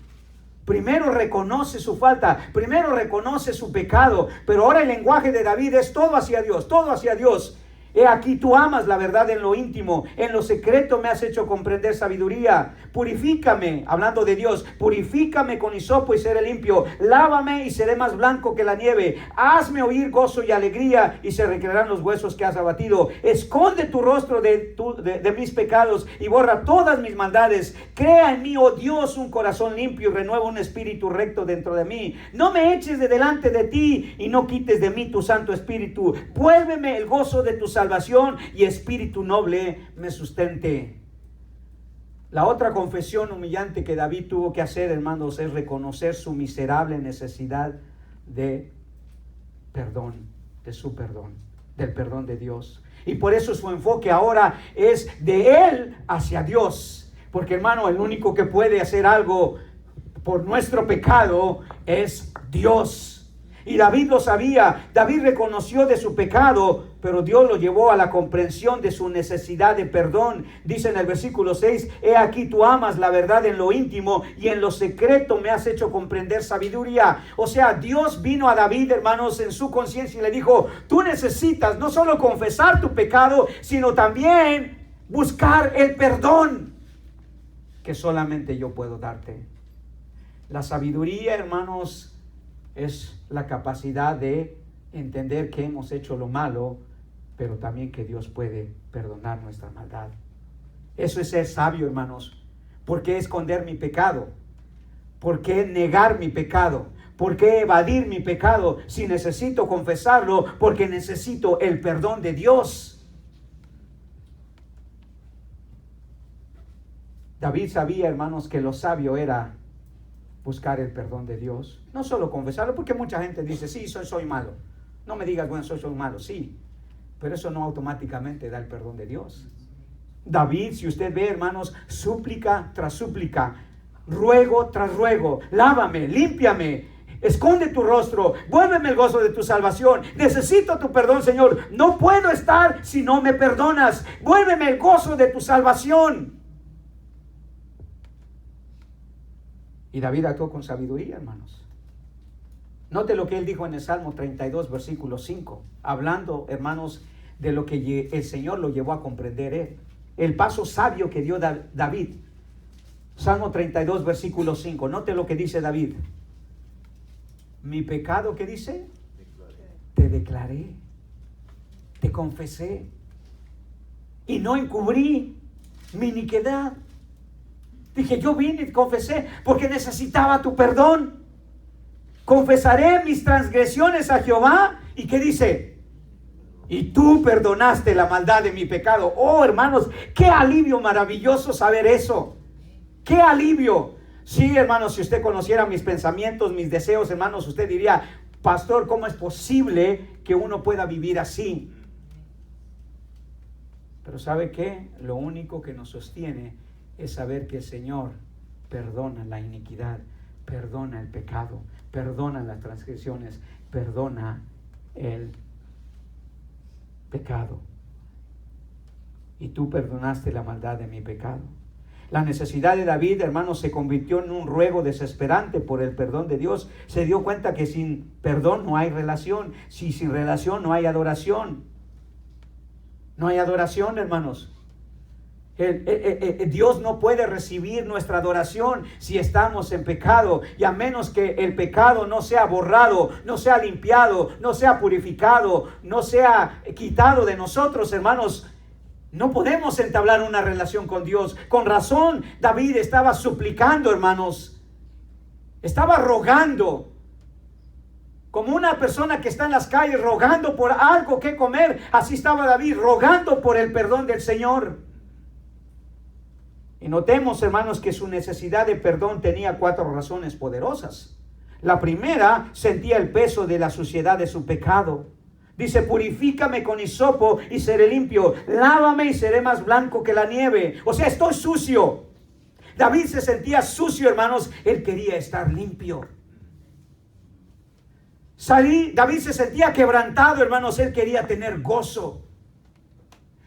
Primero reconoce su falta, primero reconoce su pecado, pero ahora el lenguaje de David es todo hacia Dios, todo hacia Dios. He aquí, tú amas la verdad en lo íntimo, en lo secreto me has hecho comprender sabiduría. Purifícame, hablando de Dios, purifícame con hisopo y seré limpio. Lávame y seré más blanco que la nieve. Hazme oír gozo y alegría y se recrearán los huesos que has abatido. Esconde tu rostro de mis pecados y borra todas mis maldades. Crea en mí, oh Dios, un corazón limpio y renueva un espíritu recto dentro de mí. No me eches de delante de ti y no quites de mí tu santo espíritu. Vuélveme el gozo de tu salvación y espíritu noble me sustente. La otra confesión humillante que David tuvo que hacer, hermanos, es reconocer su miserable necesidad de perdón, de su perdón, del perdón de Dios. Y por eso su enfoque ahora es de él hacia Dios. Porque, hermano, el único que puede hacer algo por nuestro pecado es Dios. Y David lo sabía. David reconoció de su pecado, pero Dios lo llevó a la comprensión de su necesidad de perdón. Dice en el versículo 6: he aquí, tú amas la verdad en lo íntimo y en lo secreto me has hecho comprender sabiduría. O sea, Dios vino a David, hermanos, en su conciencia y le dijo: tú necesitas no solo confesar tu pecado, sino también buscar el perdón que solamente yo puedo darte. La sabiduría, hermanos, es la capacidad de entender que hemos hecho lo malo, pero también que Dios puede perdonar nuestra maldad. Eso es ser sabio, hermanos. ¿Por qué esconder mi pecado? ¿Por qué negar mi pecado? ¿Por qué evadir mi pecado si necesito confesarlo? Porque necesito el perdón de Dios. David sabía, hermanos, que lo sabio era buscar el perdón de Dios. No solo confesarlo, porque mucha gente dice: sí, soy malo. No me digas, bueno, soy malo. Sí, pero eso no automáticamente da el perdón de Dios. David, si usted ve, hermanos, súplica tras súplica, ruego tras ruego: lávame, límpiame, Esconde tu rostro, vuélveme el gozo de tu salvación. Necesito tu perdón, Señor. No puedo estar si no me perdonas. Vuélveme el gozo de tu salvación. Y David actuó con sabiduría, hermanos. Note lo que él dijo en el Salmo 32, versículo 5. Hablando, hermanos, de lo que el Señor lo llevó a comprender él. El paso sabio que dio David. Salmo 32, versículo 5. Note lo que dice David. Mi pecado, ¿qué dice? Te declaré, te confesé y no encubrí mi iniquidad. Dije, yo vine y confesé porque necesitaba tu perdón. Confesaré mis transgresiones a Jehová. ¿Y qué dice? Y tú perdonaste la maldad de mi pecado. Oh, hermanos, qué alivio maravilloso saber eso. Qué alivio. Sí, hermanos, si usted conociera mis pensamientos, mis deseos, hermanos, usted diría, pastor, ¿cómo es posible que uno pueda vivir así? Pero ¿sabe qué? Lo único que nos sostiene es saber que el Señor perdona la iniquidad, perdona el pecado, perdona las transgresiones, perdona el pecado. Y tú perdonaste la maldad de mi pecado. La necesidad de David, hermanos, se convirtió en un ruego desesperante por el perdón de Dios. Se dio cuenta que sin perdón no hay relación. Si sin relación no hay adoración. No hay adoración, hermanos. Dios no puede recibir nuestra adoración si estamos en pecado. Y a menos que el pecado no sea borrado, no sea limpiado, no sea purificado, no sea quitado de nosotros, hermanos, no podemos entablar una relación con Dios. Con razón, David estaba suplicando, hermanos. Estaba rogando. Como una persona que está en las calles rogando por algo que comer. Así estaba David rogando por el perdón del Señor. Y notemos, hermanos, que su necesidad de perdón tenía 4 razones poderosas. La primera, sentía el peso de la suciedad de su pecado. Dice, purifícame con hisopo y seré limpio. Lávame y seré más blanco que la nieve. O sea, estoy sucio. David se sentía sucio, hermanos. Él quería estar limpio. David se sentía quebrantado, hermanos. Él quería tener gozo.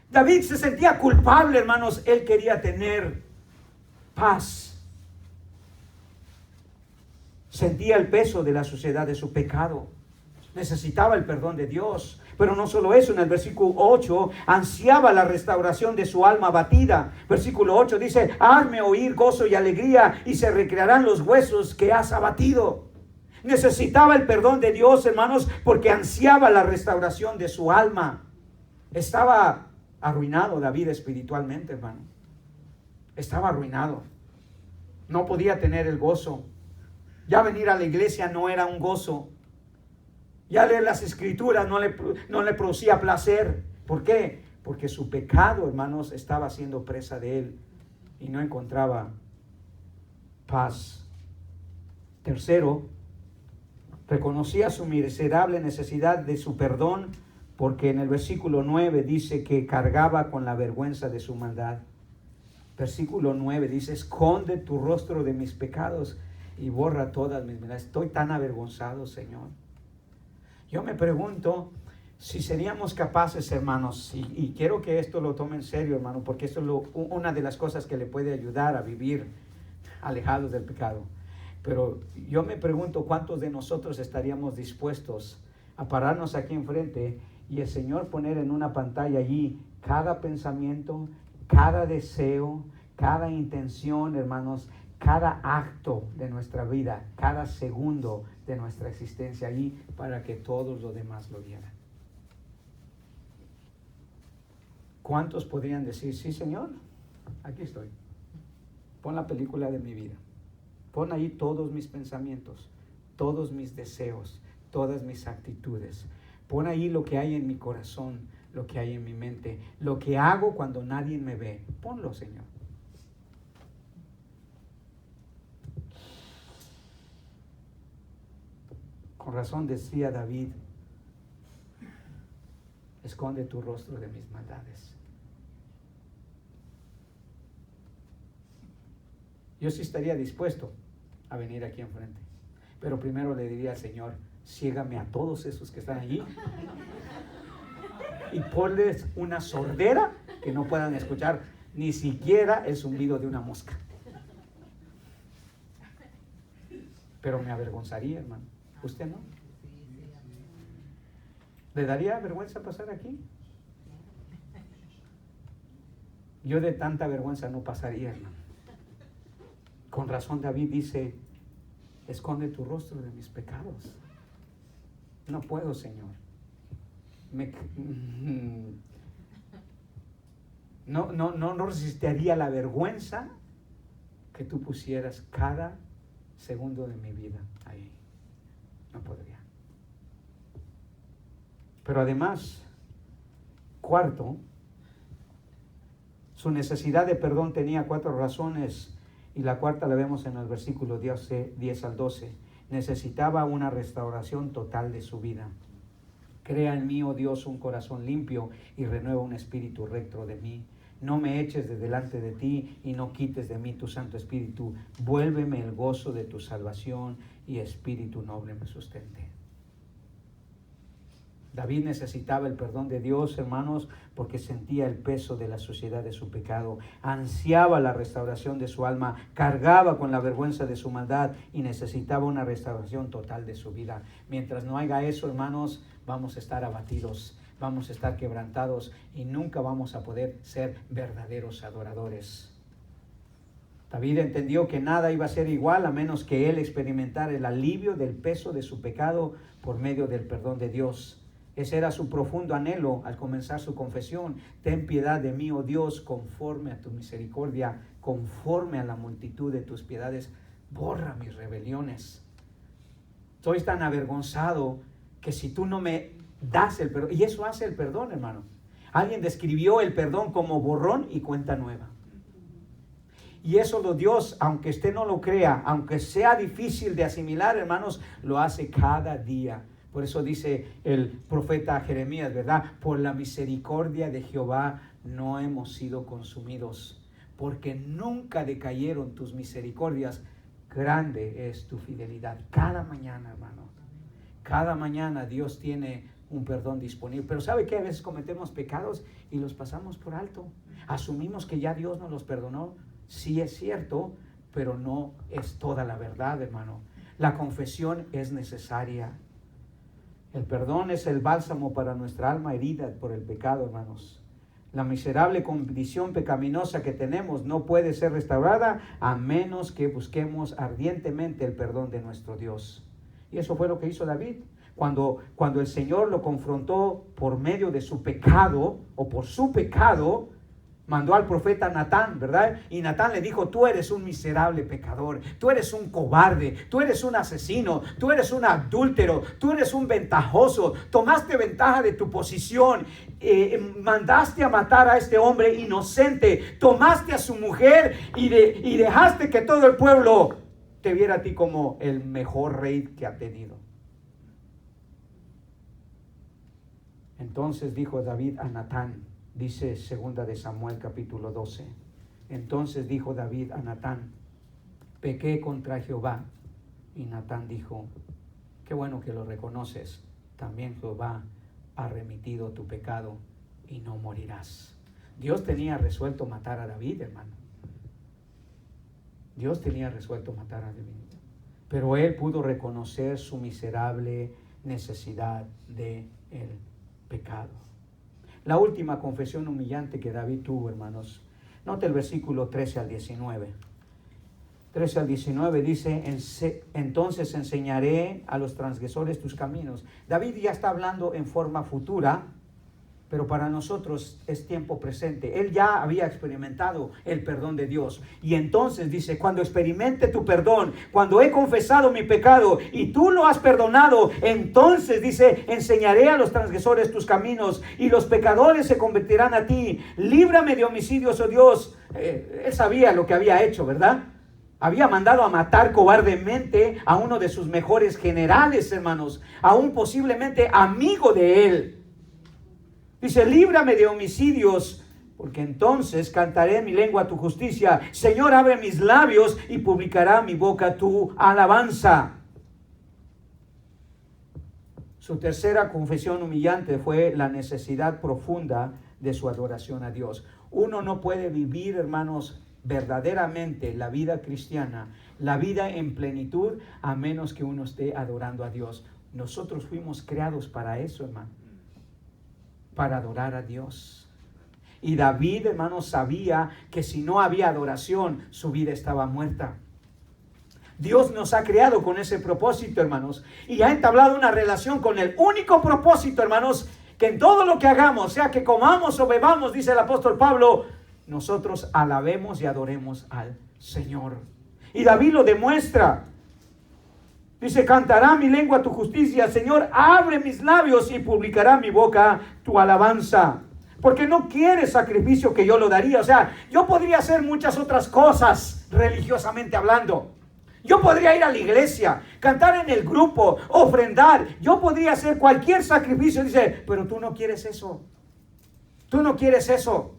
David se sentía culpable, hermanos. Él quería tener paz. Sentía el peso de la suciedad de su pecado. Necesitaba el perdón de Dios. Pero no solo eso, en el versículo 8, ansiaba la restauración de su alma abatida. Versículo 8 dice, hazme oír gozo y alegría y se recrearán los huesos que has abatido. Necesitaba el perdón de Dios, hermanos, porque ansiaba la restauración de su alma. Estaba arruinado David espiritualmente, hermano. Estaba arruinado. No podía tener el gozo. Ya venir a la iglesia no era un gozo. Ya leer las escrituras no le producía placer. ¿Por qué? Porque su pecado, hermanos, estaba siendo presa de él y no encontraba paz. Tercero, reconocía su miserable necesidad de su perdón, porque en el versículo 9 dice que cargaba con la vergüenza de su maldad. Versículo 9 dice, esconde tu rostro de mis pecados y borra todas mis maldades. Estoy tan avergonzado, Señor. Yo me pregunto si seríamos capaces, hermanos, y quiero que esto lo tome en serio, hermano, porque esto es una de las cosas que le puede ayudar a vivir alejados del pecado. Pero yo me pregunto cuántos de nosotros estaríamos dispuestos a pararnos aquí enfrente y el Señor poner en una pantalla allí cada pensamiento, cada deseo, cada intención, hermanos, cada acto de nuestra vida, cada segundo de nuestra existencia allí, para que todos los demás lo vieran. ¿Cuántos podrían decir, sí, Señor, aquí estoy? Pon la película de mi vida. Pon ahí todos mis pensamientos, todos mis deseos, todas mis actitudes. Pon ahí lo que hay en mi corazón, lo que hay en mi mente, lo que hago cuando nadie me ve. Ponlo, Señor. Con razón decía David, esconde tu rostro de mis maldades. Yo sí estaría dispuesto a venir aquí enfrente. Pero primero le diría al Señor, ciégame a todos esos que están allí y ponles una sordera que no puedan escuchar ni siquiera el zumbido de una mosca. Pero me avergonzaría, hermano. ¿Usted no? ¿Le daría vergüenza pasar aquí? Yo de tanta vergüenza no pasaría, hermano. Con razón David dice, esconde tu rostro de mis pecados. No puedo, Señor. No resistiría la vergüenza que tú pusieras cada segundo de mi vida ahí. No podría. Pero además, cuarto, su necesidad de perdón tenía 4 razones, y la cuarta la vemos en el versículo 10 al 12. Necesitaba una restauración total de su vida. Crea en mí, oh Dios, un corazón limpio y renueva un espíritu recto de mí. No me eches de delante de ti y no quites de mí tu Santo Espíritu. Vuélveme el gozo de tu salvación y espíritu noble me sustente. David necesitaba el perdón de Dios, hermanos, porque sentía el peso de la suciedad de su pecado, ansiaba la restauración de su alma, cargaba con la vergüenza de su maldad y necesitaba una restauración total de su vida. Mientras no haya eso, hermanos, vamos a estar abatidos, vamos a estar quebrantados y nunca vamos a poder ser verdaderos adoradores. David entendió que nada iba a ser igual a menos que él experimentara el alivio del peso de su pecado por medio del perdón de Dios. Ese era su profundo anhelo al comenzar su confesión. Ten piedad de mí, oh Dios, conforme a tu misericordia, conforme a la multitud de tus piedades, borra mis rebeliones. Estoy tan avergonzado que si tú no me das el perdón, y eso hace el perdón, hermano. Alguien describió el perdón como borrón y cuenta nueva. Y eso Dios, aunque usted no lo crea, aunque sea difícil de asimilar, hermanos, lo hace cada día. Por eso dice el profeta Jeremías, ¿verdad? Por la misericordia de Jehová no hemos sido consumidos, porque nunca decayeron tus misericordias. Grande es tu fidelidad. Cada mañana, hermano, cada mañana Dios tiene un perdón disponible. Pero ¿sabe qué? A veces cometemos pecados y los pasamos por alto. Asumimos que ya Dios nos los perdonó. Sí es cierto, pero no es toda la verdad, hermano. La confesión es necesaria. El perdón es el bálsamo para nuestra alma herida por el pecado, hermanos. La miserable condición pecaminosa que tenemos no puede ser restaurada a menos que busquemos ardientemente el perdón de nuestro Dios. Y eso fue lo que hizo David. Cuando el Señor lo confrontó por medio de su pecado o por su pecado, mandó al profeta Natán, ¿verdad? Y Natán le dijo, tú eres un miserable pecador, tú eres un cobarde, tú eres un asesino, tú eres un adúltero, tú eres un ventajoso, tomaste ventaja de tu posición, mandaste a matar a este hombre inocente, tomaste a su mujer y dejaste que todo el pueblo te viera a ti como el mejor rey que ha tenido. Entonces dijo David a Natán, dice 2 de Samuel capítulo 12. Entonces dijo David a Natán, pequé contra Jehová. Y Natán dijo, qué bueno que lo reconoces. También Jehová ha remitido tu pecado y no morirás. Dios tenía resuelto matar a David, hermano. Dios tenía resuelto matar a David. Pero él pudo reconocer su miserable necesidad de el pecado. La última confesión humillante que David tuvo, hermanos. Note el versículo 13 al 19. 13 al 19 dice, entonces enseñaré a los transgresores tus caminos. David ya está hablando en forma futura, pero para nosotros es tiempo presente. Él ya había experimentado el perdón de Dios. Y entonces dice, cuando experimente tu perdón, cuando he confesado mi pecado y tú lo has perdonado, entonces dice, enseñaré a los transgresores tus caminos y los pecadores se convertirán a ti. Líbrame de homicidios, oh Dios. Él sabía lo que había hecho, ¿verdad? Había mandado a matar cobardemente a uno de sus mejores generales, hermanos, a un posiblemente amigo de él. Dice, líbrame de homicidios, porque entonces cantaré en mi lengua tu justicia. Señor, abre mis labios y publicará mi boca tu alabanza. Su tercera confesión humillante fue la necesidad profunda de su adoración a Dios. Uno no puede vivir, hermanos, verdaderamente la vida cristiana, la vida en plenitud, a menos que uno esté adorando a Dios. Nosotros fuimos creados para eso, hermano, para adorar a Dios. Y David, hermano, sabía que si no había adoración, su vida estaba muerta. Dios nos ha creado con ese propósito, hermanos, y ha entablado una relación con el único propósito, hermanos, que en todo lo que hagamos, sea que comamos o bebamos, dice el apóstol Pablo, nosotros alabemos y adoremos al Señor. Y David lo demuestra. Dice, cantará mi lengua tu justicia, Señor, abre mis labios y publicará mi boca tu alabanza. Porque no quiere sacrificio que yo lo daría. O sea, yo podría hacer muchas otras cosas religiosamente hablando. Yo podría ir a la iglesia, cantar en el grupo, ofrendar. Yo podría hacer cualquier sacrificio. Dice, pero tú no quieres eso. Tú no quieres eso.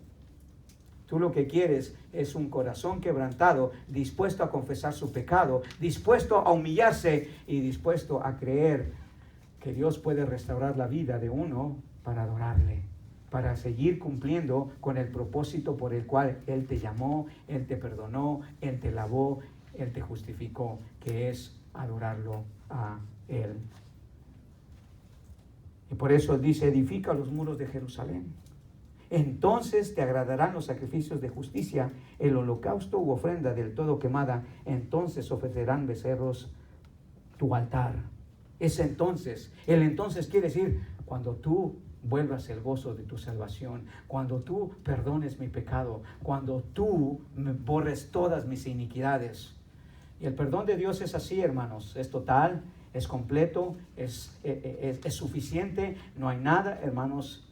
Tú lo que quieres es un corazón quebrantado, dispuesto a confesar su pecado, dispuesto a humillarse y dispuesto a creer que Dios puede restaurar la vida de uno para adorarle, para seguir cumpliendo con el propósito por el cual Él te llamó, Él te perdonó, Él te lavó, Él te justificó, que es adorarlo a Él. Y por eso dice, edifica los muros de Jerusalén. Entonces te agradarán los sacrificios de justicia, el holocausto u ofrenda del todo quemada. Entonces ofrecerán becerros tu altar. Es entonces. El entonces quiere decir cuando tú vuelvas el gozo de tu salvación, cuando tú perdones mi pecado, cuando tú borres todas mis iniquidades. Y el perdón de Dios es así, hermanos, es total, es completo, es suficiente. No hay nada, hermanos,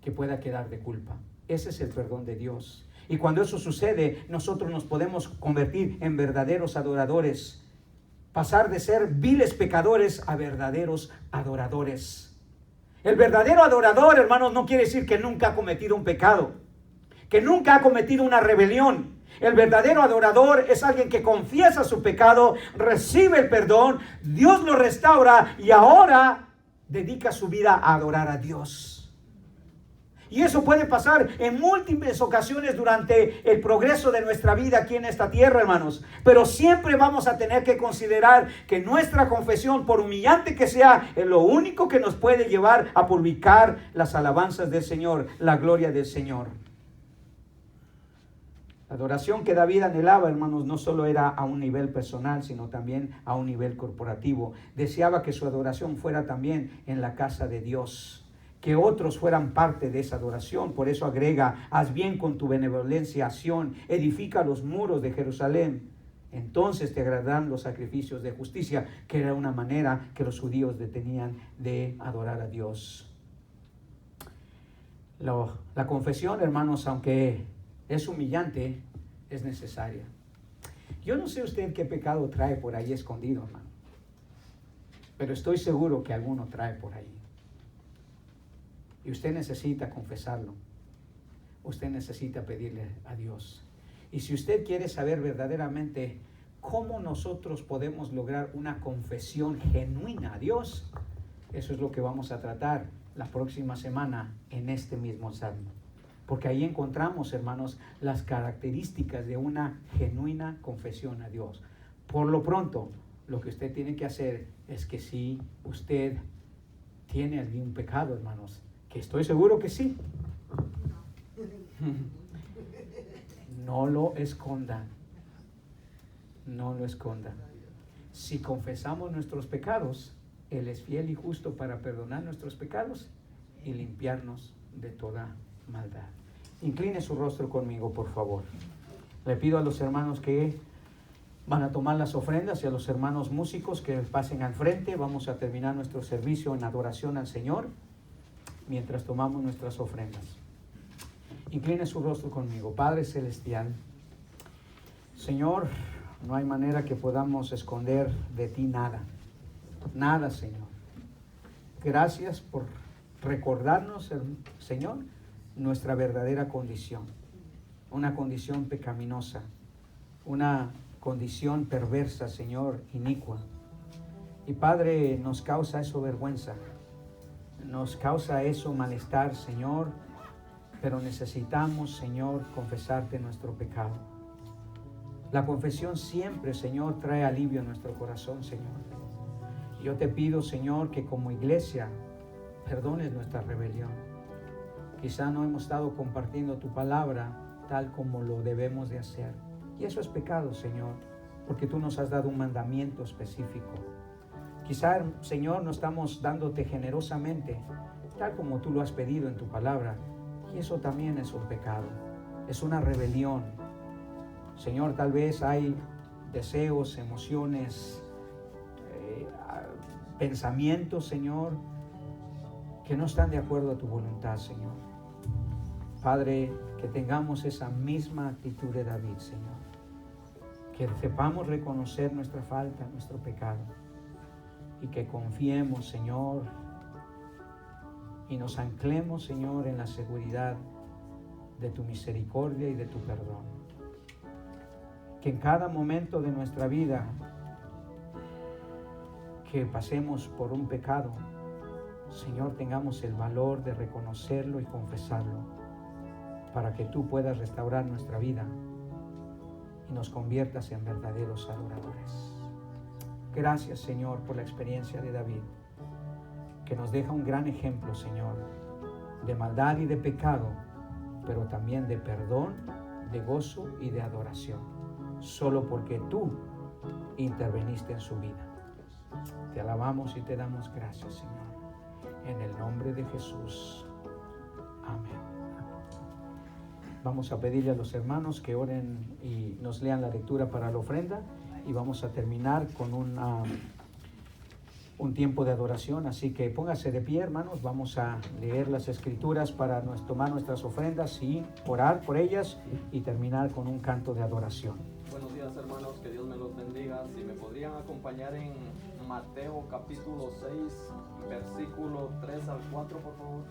que pueda quedar de culpa. Ese es el perdón de Dios. Y cuando eso sucede, nosotros nos podemos convertir en verdaderos adoradores. Pasar de ser viles pecadores a verdaderos adoradores. El verdadero adorador, hermanos, no quiere decir que nunca ha cometido un pecado, que nunca ha cometido una rebelión. El verdadero adorador es alguien que confiesa su pecado, recibe el perdón, Dios lo restaura y ahora dedica su vida a adorar a Dios. Y eso puede pasar en múltiples ocasiones durante el progreso de nuestra vida aquí en esta tierra, hermanos. Pero siempre vamos a tener que considerar que nuestra confesión, por humillante que sea, es lo único que nos puede llevar a publicar las alabanzas del Señor, la gloria del Señor. La adoración que David anhelaba, hermanos, no solo era a un nivel personal, sino también a un nivel corporativo. Deseaba que su adoración fuera también en la casa de Dios, que otros fueran parte de esa adoración. Por eso agrega, haz bien con tu benevolencia, Sión, edifica los muros de Jerusalén. Entonces te agradarán los sacrificios de justicia, que era una manera que los judíos tenían de adorar a Dios. La confesión, hermanos, aunque es humillante, es necesaria. Yo no sé usted qué pecado trae por ahí escondido, hermano, pero estoy seguro que alguno trae por ahí. Y usted necesita confesarlo. Usted necesita pedirle a Dios. Y si usted quiere saber verdaderamente cómo nosotros podemos lograr una confesión genuina a Dios, eso es lo que vamos a tratar la próxima semana en este mismo salmo. Porque ahí encontramos, hermanos, las características de una genuina confesión a Dios. Por lo pronto, lo que usted tiene que hacer es que si usted tiene algún pecado, hermanos, que estoy seguro que sí, no lo esconda. No lo esconda. Si confesamos nuestros pecados, Él es fiel y justo para perdonar nuestros pecados y limpiarnos de toda maldad. Incline su rostro conmigo, por favor. Le pido a los hermanos que van a tomar las ofrendas y a los hermanos músicos que pasen al frente. Vamos a terminar nuestro servicio en adoración al Señor mientras tomamos nuestras ofrendas. Incline su rostro conmigo. Padre Celestial, Señor, no hay manera que podamos esconder de ti nada. Nada, Señor. Gracias por recordarnos, Señor, nuestra verdadera condición. Una condición pecaminosa. Una condición perversa, Señor, inicua. Y Padre, nos causa eso vergüenza, nos causa eso malestar, Señor, pero necesitamos, Señor, confesarte nuestro pecado. La confesión siempre, Señor, trae alivio a nuestro corazón, Señor. Yo te pido, Señor, que como iglesia perdones nuestra rebelión. Quizá no hemos estado compartiendo tu palabra tal como lo debemos de hacer. Y eso es pecado, Señor, porque tú nos has dado un mandamiento específico. Quizá, Señor, no estamos dándote generosamente, tal como tú lo has pedido en tu palabra. Y eso también es un pecado, es una rebelión. Señor, tal vez hay deseos, emociones, pensamientos, Señor, que no están de acuerdo a tu voluntad, Señor. Padre, que tengamos esa misma actitud de David, Señor. Que sepamos reconocer nuestra falta, nuestro pecado. Y que confiemos, Señor, y nos anclemos, Señor, en la seguridad de tu misericordia y de tu perdón. Que en cada momento de nuestra vida que pasemos por un pecado, Señor, tengamos el valor de reconocerlo y confesarlo, para que tú puedas restaurar nuestra vida y nos conviertas en verdaderos adoradores. Gracias, Señor, por la experiencia de David, que nos deja un gran ejemplo, Señor, de maldad y de pecado, pero también de perdón, de gozo y de adoración, solo porque tú interveniste en su vida. Te alabamos y te damos gracias, Señor, en el nombre de Jesús. Amén. Vamos a pedirle a los hermanos que oren y nos lean la lectura para la ofrenda, y vamos a terminar con un tiempo de adoración. Así que póngase de pie, hermanos. Vamos a leer las escrituras para tomar nuestras ofrendas y orar por ellas y terminar con un canto de adoración. Buenos días, hermanos, que Dios me los bendiga. Si me podrían acompañar en Mateo capítulo 6, versículo 3 al 4, por favor.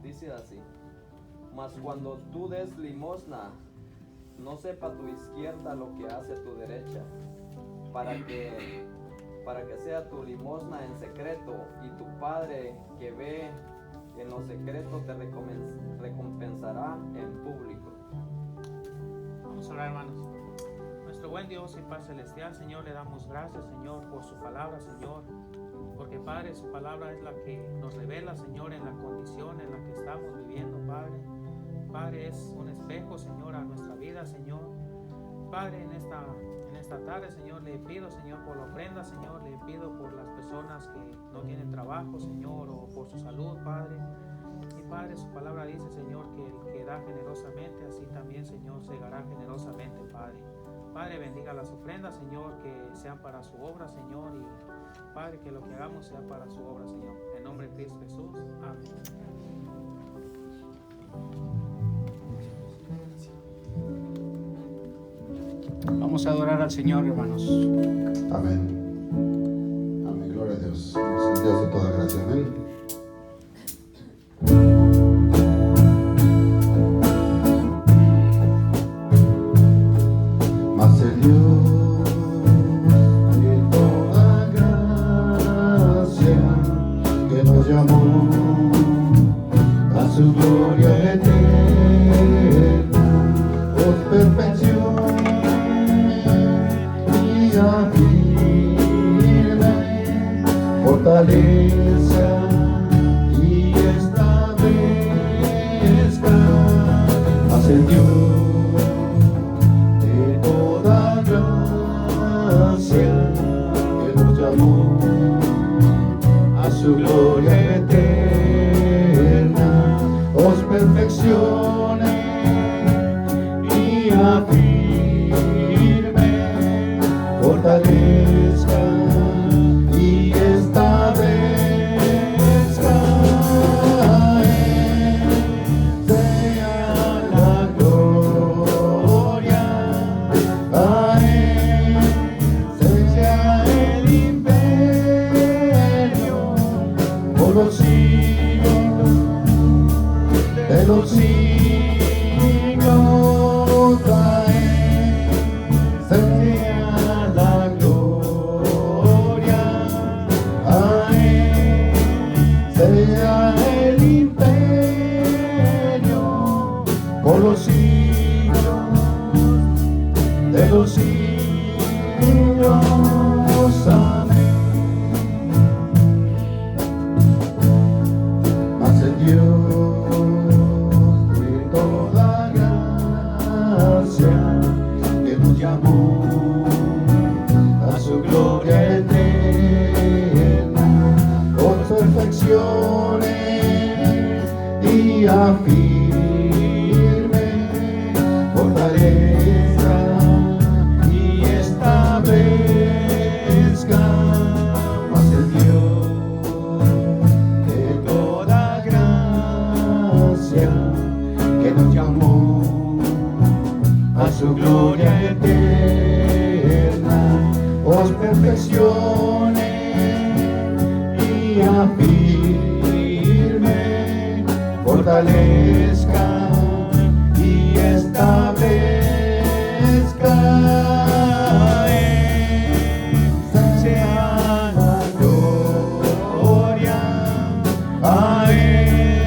Dice así: mas cuando tú des limosna, no sepa tu izquierda lo que hace tu derecha, para que sea tu limosna en secreto, y tu Padre que ve en lo secreto te recompensará en público. Vamos a orar, hermanos. Nuestro buen Dios y Paz Celestial, Señor, le damos gracias, Señor, por su palabra, Señor, porque, Padre, su palabra es la que nos revela, Señor, en la condición en la que estamos viviendo, Padre. Padre, es un espejo, Señor, a nuestra vida, Señor. Padre, en esta tarde, Señor, le pido, Señor, por la ofrenda, Señor, le pido por las personas que no tienen trabajo, Señor, o por su salud, Padre. Y, Padre, su palabra dice, Señor, que el que da generosamente, así también, Señor, segará generosamente, Padre. Padre, bendiga las ofrendas, Señor, que sean para su obra, Señor, y Padre, que lo que hagamos sea para su obra, Señor. En nombre de Cristo Jesús. Amén. Vamos a adorar al Señor, hermanos. Amén. Amén. Gloria a Dios. Dios de toda gracia. Amén. Mas el Dios de toda gracia, que nos llamó a su gloria eterna, por perfección y firme, fortaleza y establezca. Mas el Dios de toda gracia, que nos llamó a su gloria eterna, os perfeccione y afirme, fortalezca y establezca. Sea la gloria, a Él sea el imperio por los siglos. de los siglos. Amén. Mas el Dios de toda gracia, que nos llamó a su gloria eterna, por perfecciones y afirme, fortaleza y establezca. Mas el Dios de toda gracia, que nos llamó a su gloria eterna, os perfeccione y afirme, fortalezca y establezca. Sea la gloria, a Él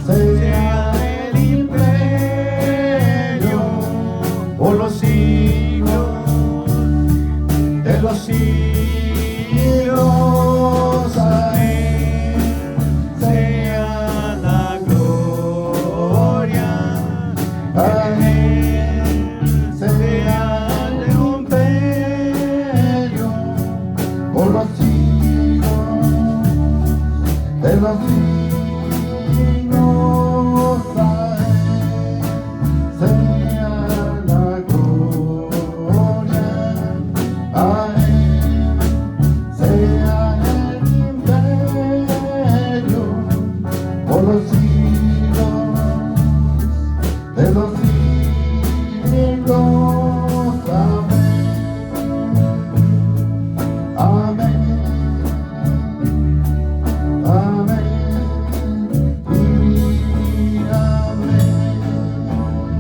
sea el imperio por los siglos de los siglos. A Él sea la gloria, a Él sea el imperio por los siglos de los siglos.